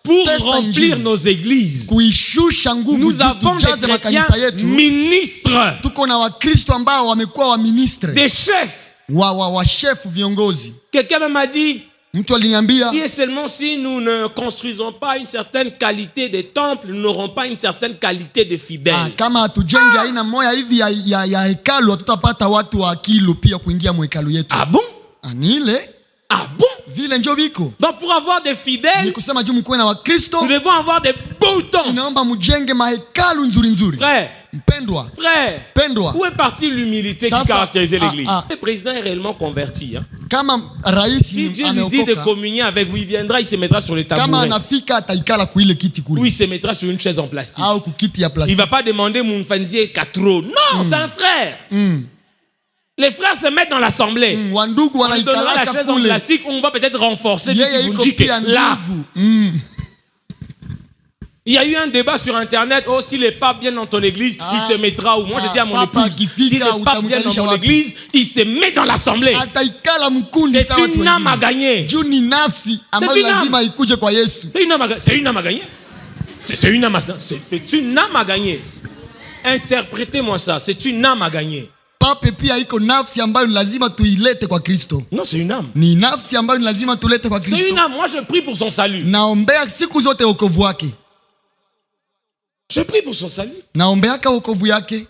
pour remplir nos églises, nous avons des chrétiens ministres, des chefs. Quelqu'un m'a dit, si et seulement si nous ne construisons pas une certaine qualité de temple, nous n'aurons pas une certaine qualité de fidèles. Ah bon? Ah bon? Donc pour avoir des fidèles, nous devons avoir des boutons. Frère, où est partie l'humilité qui caractérisait l'église? Le président est réellement converti. Si Dieu lui dit de communier avec vous, il viendra, il se mettra sur le tabouret. Ou il se mettra sur une chaise en plastique. Il ne va pas demander mon fanzier 4 euros. Non, c'est un frère. Les frères se mettent dans l'assemblée. On donnera la chaise en plastique, on va peut-être renforcer là. Il y a eu un débat sur internet. Oh, si les papes viennent dans ton église, il se mettra où? Moi, je dis à mon épouse, si les papes viennent dans mon église, il se met dans l'assemblée. C'est une âme à gagner. C'est une âme à gagner. C'est une âme à gagner. Interprétez-moi ça. C'est une âme à gagner. Pape pia iko nafsi ambayo lazima tuilete kwa Kristo. Non, c'est une âme. Ni nafsi ambayo lazima tulete kwa Kristo. C'est une âme. Moi, je prie pour son salut. Naombea siku zote wokovu wake. Je prie pour son salut. Naombeaka wokovu yake.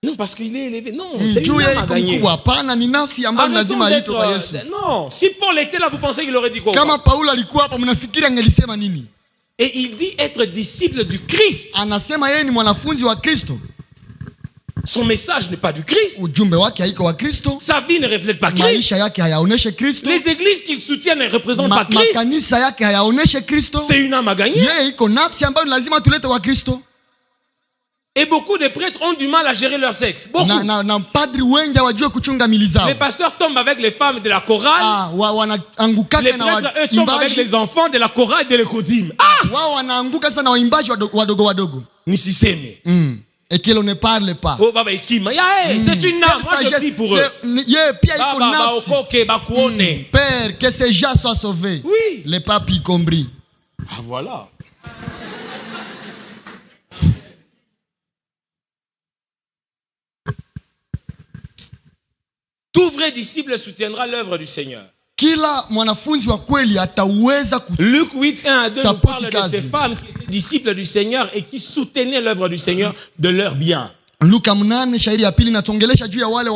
Non, parce qu'il est élevé. Non, c'est une âme à gagner. Hapana, ni nafsi ambayo lazima aitwe kwa Yesu. Non, si Paul était là, vous pensez qu'il aurait dit quoi? Kama Paulo alikuwa hapa, mnafikiri angelisema nini? Et il dit être disciple du Christ. Anasema yeye ni mwanafunzi wa Kristo. Son message n'est pas du Christ. Sa vie ne reflète pas Christ. Les églises qu'il soutient ne représentent pas Christ. C'est une âme à gagner. Et beaucoup de prêtres ont du mal à gérer leur sexe. Beaucoup. Na padri wengi hawajui kuchunga mili zao. Les pasteurs tombent avec les femmes de la chorale. Les Wanaangukaka na prêtres, eux, tombent avec les enfants de la chorale de l'écodime. Wao wanaanguka sana waimbaji wadogo. Nisiseme. Et que l'on ne parle pas. Oh baba ikima. C'est une âme. Moi je prie pour eux. Père, que ces gens soient sauvés. Oui. Les papes y compris. Ah voilà. Tout vrai disciple soutiendra l'œuvre du Seigneur. Kila mwanafunzi wa kweli ataweza Luc 8, 1 à 2 nous parle de ces femmes qui étaient disciples du Seigneur et qui soutenaient l'œuvre du Seigneur de leur bien. Luka 8 shairi ya pili natongelesha juu ya wale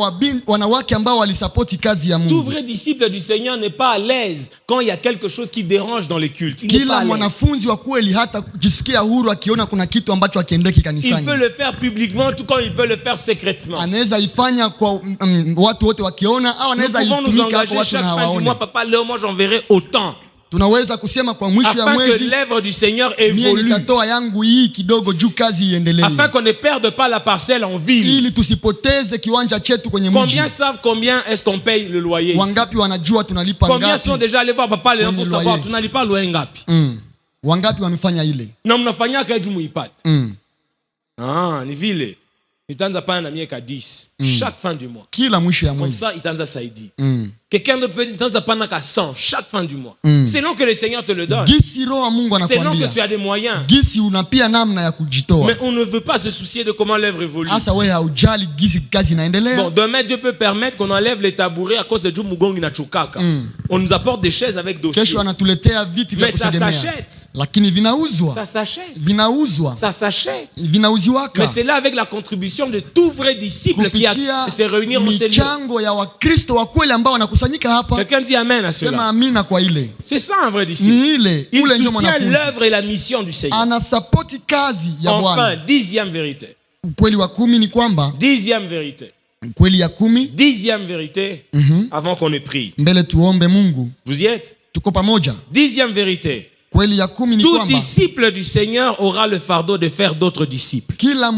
wanawake ambao walisapoti kazi ya Mungu. Tout vrai disciple du Seigneur n'est pas à l'aise quand il y a quelque chose qui dérange dans les cultes. Kila mwanafunzi wa kweli hata kujisikia huru akiona kuna kitu ambacho hakiendeki kanisani. Il peut le faire publiquement tout comme il peut le faire secrètement. Anaweza ifanya kwa watu wote wakiona au anaweza itumika kwa watu hawaone. Moi papa Léo, moi j'enverrai autant. Tunaweza kusema kwa mwisho ya mwezi afin que l'œuvre du Seigneur évolue. Nitatoa yangu hii kidogo juu kazi iendelee. Afin qu'on ne perde pas la parcelle en ville. Ili tusipoteze kiwanja chetu kwenye mji. Combien savent combien est-ce qu'on paye le loyer? Wangapi wanajua tunalipa ngapi? Combien sont déjà allés voir papa Léon pour savoir tunalipa loyer ngapi? Wangapi wamefanya ile? Na mnafanya kaji muipate. Ni vile. Itaanza pana na miaka 10 chaque fin du mois. Kila mwisho ya mwezi. Comme ça itaanza saidi. Quelqu'un de peut itaanza pana ka 100 chaque fin du mois. Selon que le Seigneur te le donne. Gisi roho Mungu anakuambia. Selon que tu as des moyens. Gisi unapia namna ya kujitoa. Mais on ne veut pas se soucier de comment l'œuvre évolue. Asa wewe haujali gisi kazi inaendelea. Bon, demain Dieu peut permettre qu'on enlève les tabourets à cause de Dieu Mugongi na chukaka. On nous apporte des chaises avec dossier. Kesho anatuletea viti vya kusegemea. Mais ça s'achète. Lakini vinauzwa. Ça s'achète. Vinauzwa. Ça s'achète. Vinauziwaka. Mais c'est là avec la contribution de tout vrai disciple qui a se réunir au Seigneur. Michango ya Wakristo wa kweli ambao wanakusanyika hapa. Quelqu'un dit amen à cela. Sema amina kwa ile. C'est ça un vrai disciple. Ni ile. Il soutient l'œuvre et la mission du Seigneur. Anasapoti kazi ya Bwana. Enfin, 10e vérité. Ukweli wa 10 ni kwamba 10e vérité. Ukweli ya 10. 10e vérité avant qu'on ne prie. Mbele tuombe Mungu. Vous y êtes? Tuko pamoja. 10e vérité. Kweli ya 10 ni kwamba tout disciple du Seigneur aura le fardeau de faire d'autres disciples. Kila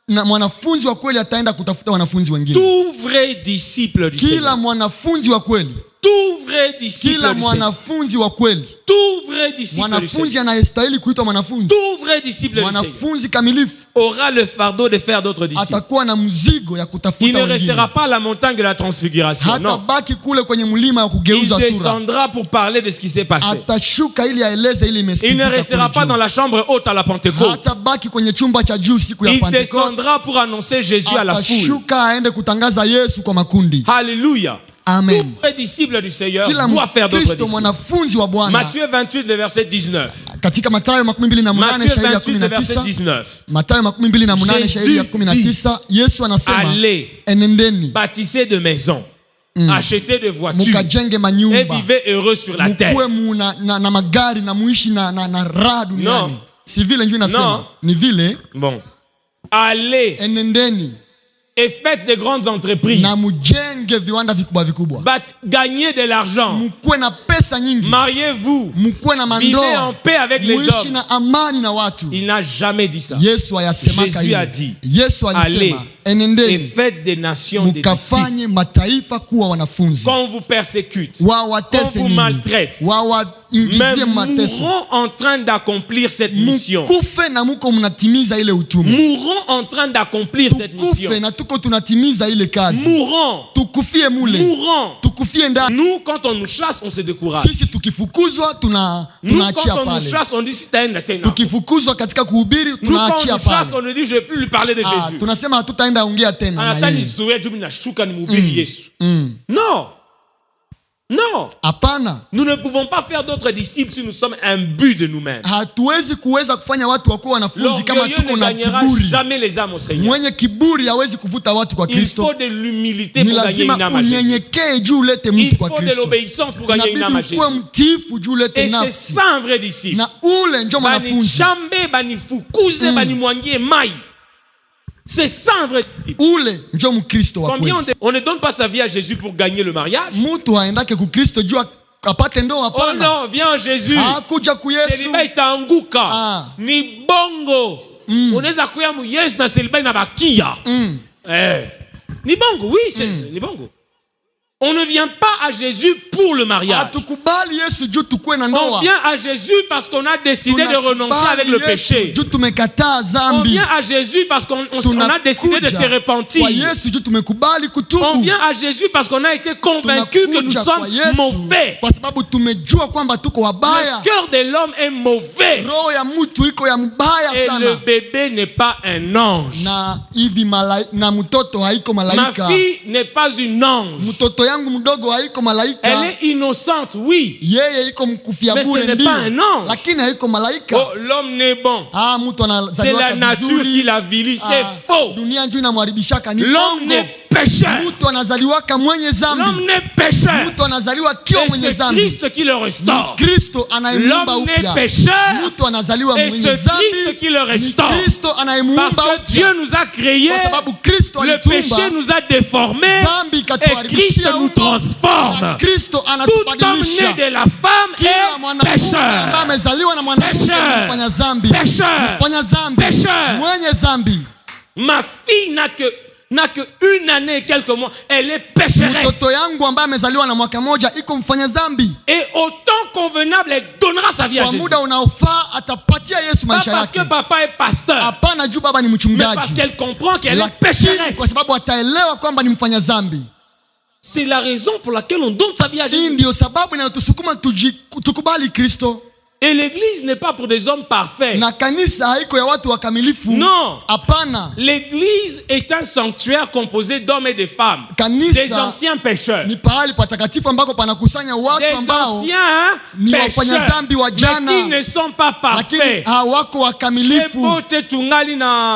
mwanafunzi wa kweli ataenda kutafuta wanafunzi wengine. Tout vrai disciple du Seigneur. Kila mwanafunzi wa kweli. Tout vrai disciple kila mwanafunzi wa kweli. Tout vrai disciple mwanafunzi anayestahili kuitwa mwanafunzi. Tout vrai disciple mwanafunzi kamilifu aura le fardeau de faire d'autres disciples. Atakuwa na mzigo ya kutafuta wengine. Il ne restera pas à la montagne de la transfiguration. Non. Hatabaki kule kwenye mlima wa kugeuza sura. Il descendra pour parler de ce qui s'est passé. Atashuka ili aeleze ile imesikika. Il ne restera pas dans la chambre haute à la Pentecôte. Hatabaki kwenye chumba cha juu siku ya Pentecote. Il descendra pour annoncer Jésus à la foule. Atashuka aende kutangaza Yesu kwa makundi. Alléluia. Amen. Tout vrai disciple du Seigneur doit faire d'autres disciples. Matthieu 28 le verset 19. Katika Mathayo 28 shairi ya 19. Mathayo 28 shairi ya 19 Yesu anasema enendeni, bâtissez de maisons, achetez de voitures mukajenge manyumba, et vivez heureux sur la terre. Mkuwe na magari na muishi na raha duniani. Si vile njoo inasema, ni vile. Bon. Allez. Enendeni. Et faites de grandes entreprises. Na mujenge viwanda vikubwa vikubwa. Gagnez de l'argent. Mkuwe na pesa nyingi. Mariez-vous. Mkuwe na mandoa. Vivez en paix avec les hommes. Muishi na amani na watu. Il n'a jamais dit ça. Yesu ayasemaka Jésus a dit. Yesu alisema, enendeni et faites des nations des disciples. Mukafanye mataifa kuwa wanafunzi. Qu'on vous persécute. Qu'on vous maltraite. Mais mourons en train d'accomplir cette mission. Mourons en train d'accomplir cette mission. Mourons. Nous, quand on nous chasse, on se décourage. Nous, quand on nous chasse, on dit si t'as une atteinte. Nous, quand on nous chasse, on nous dit je ne vais plus lui parler de Jésus. Non. Non. Apana. Nous ne pouvons pas faire d'autres disciples si nous sommes imbus de nous-mêmes. Hatuwezi kuweza kufanya watu wakuwa wanafunzi kama tuko na kiburi. Jamais les âmes au Seigneur. Mwenye kiburi hawezi kuvuta watu kwa Kristo. Il faut de l'humilité pour gagner une âme à Jésus. Unyenyekee juu ulete mtu kwa Kristo. Il faut de l'obéissance pour gagner une âme à Jésus. Mtiifu juu ulete nafsi. Et c'est ça un vrai disciple. Na ule ndio mwanafunzi. Bani chambe, bani fukuze, bani mwangie mai. C'est ça un vrai disciple. Combien on ne donne pas sa vie à Jésus pour gagner le mariage? Oh non, viens Jésus. Célibat itaanguka. Ni bongo. Unaweza kuya mu Yesu na célibat na bakia. Ni bongo, oui, c'est ni bongo. On ne vient pas à Jésus pour le mariage. On vient à Jésus parce qu'on a décidé de renoncer avec le péché. On vient à Jésus parce qu'on a décidé de se repentir. On vient à Jésus parce qu'on a été convaincu que nous sommes mauvais. Le cœur de l'homme est mauvais. Et le bébé n'est pas un ange. Ma fille n'est pas une ange. Elle est innocente, oui. Mais ce n'est pas un ange. Oh, l'homme n'est bon. C'est la nature qui l'a vili. C'est faux. L'homme n'est pécheur. L'homme n'est pécheur. Et c'est Christ qui le restaure. L'homme n'est pécheur. Et c'est Christ qui le restaure. Parce que Dieu nous a créés. Le péché nous a déformés. Et Christ nous transforme. Tout homme né de la femme est pécheur. Pécheur. Ma fille n'a que une année et quelques mois, elle est pécheresse. Et au temps convenable, elle donnera sa vie à Jésus. Pas parce que papa est pasteur, mais parce qu'elle comprend qu'elle est pécheresse. C'est la raison pour laquelle on donne sa vie à Jésus. Et l'église n'est pas pour des hommes parfaits. Non. L'église est un sanctuaire composé d'hommes et de femmes. Des anciens pécheurs. Des anciens pécheurs. Mais qui ne sont pas parfaits.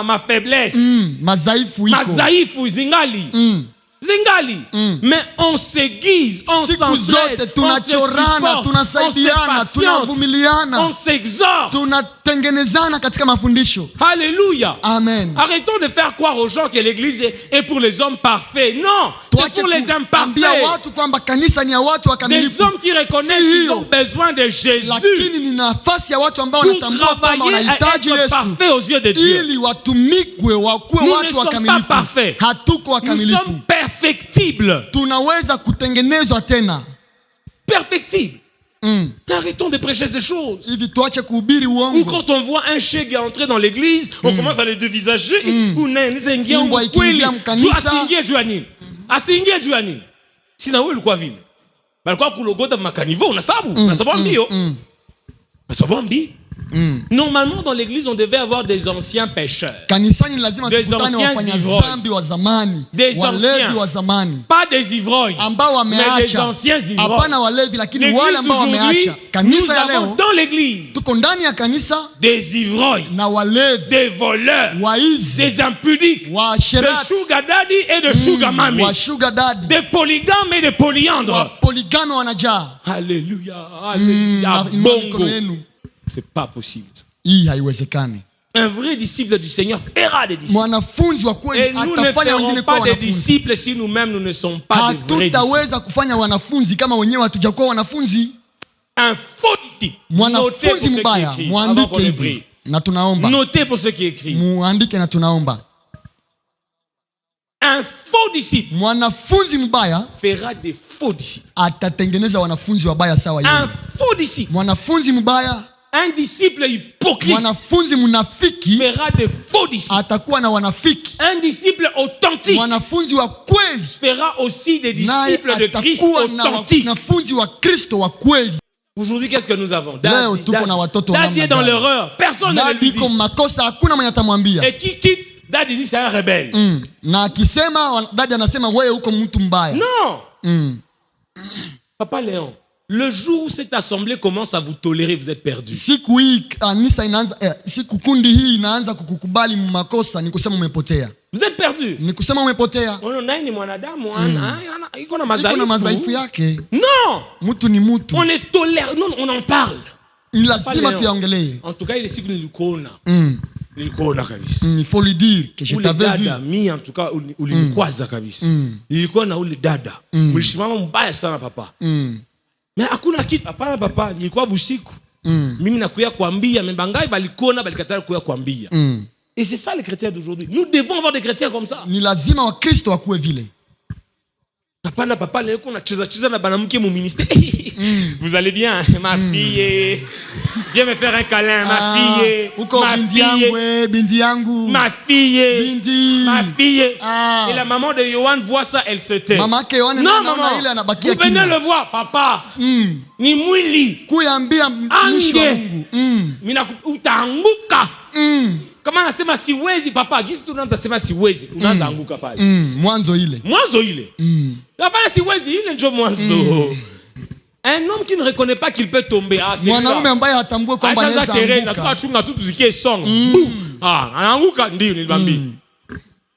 Ma faiblesse. Mazaifu zingali. Zingali. Mais on s'aiguise, on s'entraide, on se supporte, on se patiente, on s'exhorte. Alléluia. Amen. Arrêtons de faire croire aux gens que l'église est pour les hommes parfaits. Non, c'est pour les imparfaits. Des hommes qui reconnaissent qu'ils ont besoin de Jésus pour travailler à être parfaits aux yeux de Dieu. Nous ne sommes pas parfaits. Nous sommes perfectibles. Perfectibles. Arrêtons de prêcher ces choses. Ou quand on voit un chèque entrer dans l'église, on commence à le dévisager. Normalement, dans l'église, on devait avoir des anciens pécheurs, des anciens ivrognes, des anciens, pas des ivrognes, mais des anciens ivrognes. L'église d'aujourd'hui, nous avons dans l'église des ivrognes, des voleurs, des impudiques, des sugar daddy et de sugar mommy, des polygames et des polyandres. Alléluia, alléluia, bongo. C'est pas possible. Un vrai disciple du Seigneur fera des disciples. Et nous ne ferons pas des disciples si nous-mêmes nous ne sommes pas des vrais disciples. Un faux disciple. Notez pour ceux qui écrivent. Un faux disciple fera des faux disciples. Un faux disciple. Un disciple hypocrite fera des faux disciples. Un disciple authentique fera aussi des disciples de Christ authentiques. Aujourd'hui, qu'est-ce que nous avons? Daddy est dans l'erreur. Personne ne le dit. Et qui quitte? Daddy dit c'est un rebelle. Non. Papa Léon, le jour où cette assemblée commence à vous tolérer, vous êtes perdu. Vous êtes perdu. Non. On est toléré. Non, on en parle. En tout cas, il est sûr que il faut lui dire que je t'avais vu. En tout cas, ulinikwaza kabisa. Nilikuwa na ule dada. Mlishimama mbaya sana papa. Mais hakuna kitu hapana papa, nilikuwa busiku. Mimi nakuya kuambia, membangai balikona balikatala kuya kuambia. Et c'est ça les chrétiens d'aujourd'hui. Nous devons avoir des chrétiens comme ça. Ni lazima wa Kristo wakuwe vile. Papa leo kuna cheza na banamke mon ministère. Vous allez bien, ma fille. Viens me faire un câlin, ma fille. Ma fille. Bindi yangu. Ma fille. Bindi. Ma fille. Et la maman de Yohan voit ça, elle se tait. Maman ke Yohan non, maman. Vous venez le voir, papa. Ni mwili. Kuyambia mtumishi wa Mungu. Mina utaanguka. Kama nasema siwezi papa, gisi tunaanza sema siwezi, unaanza anguka pale. Mwanzo ile. Hapana siwezi ile ndio mwanzo. Un homme qui ne reconnaît pas qu'il peut tomber, c'est mwanaume ambaye hatambue kwamba anaweza anguka. Achunga tu tusikie song. Anaanguka ndio nilibambi.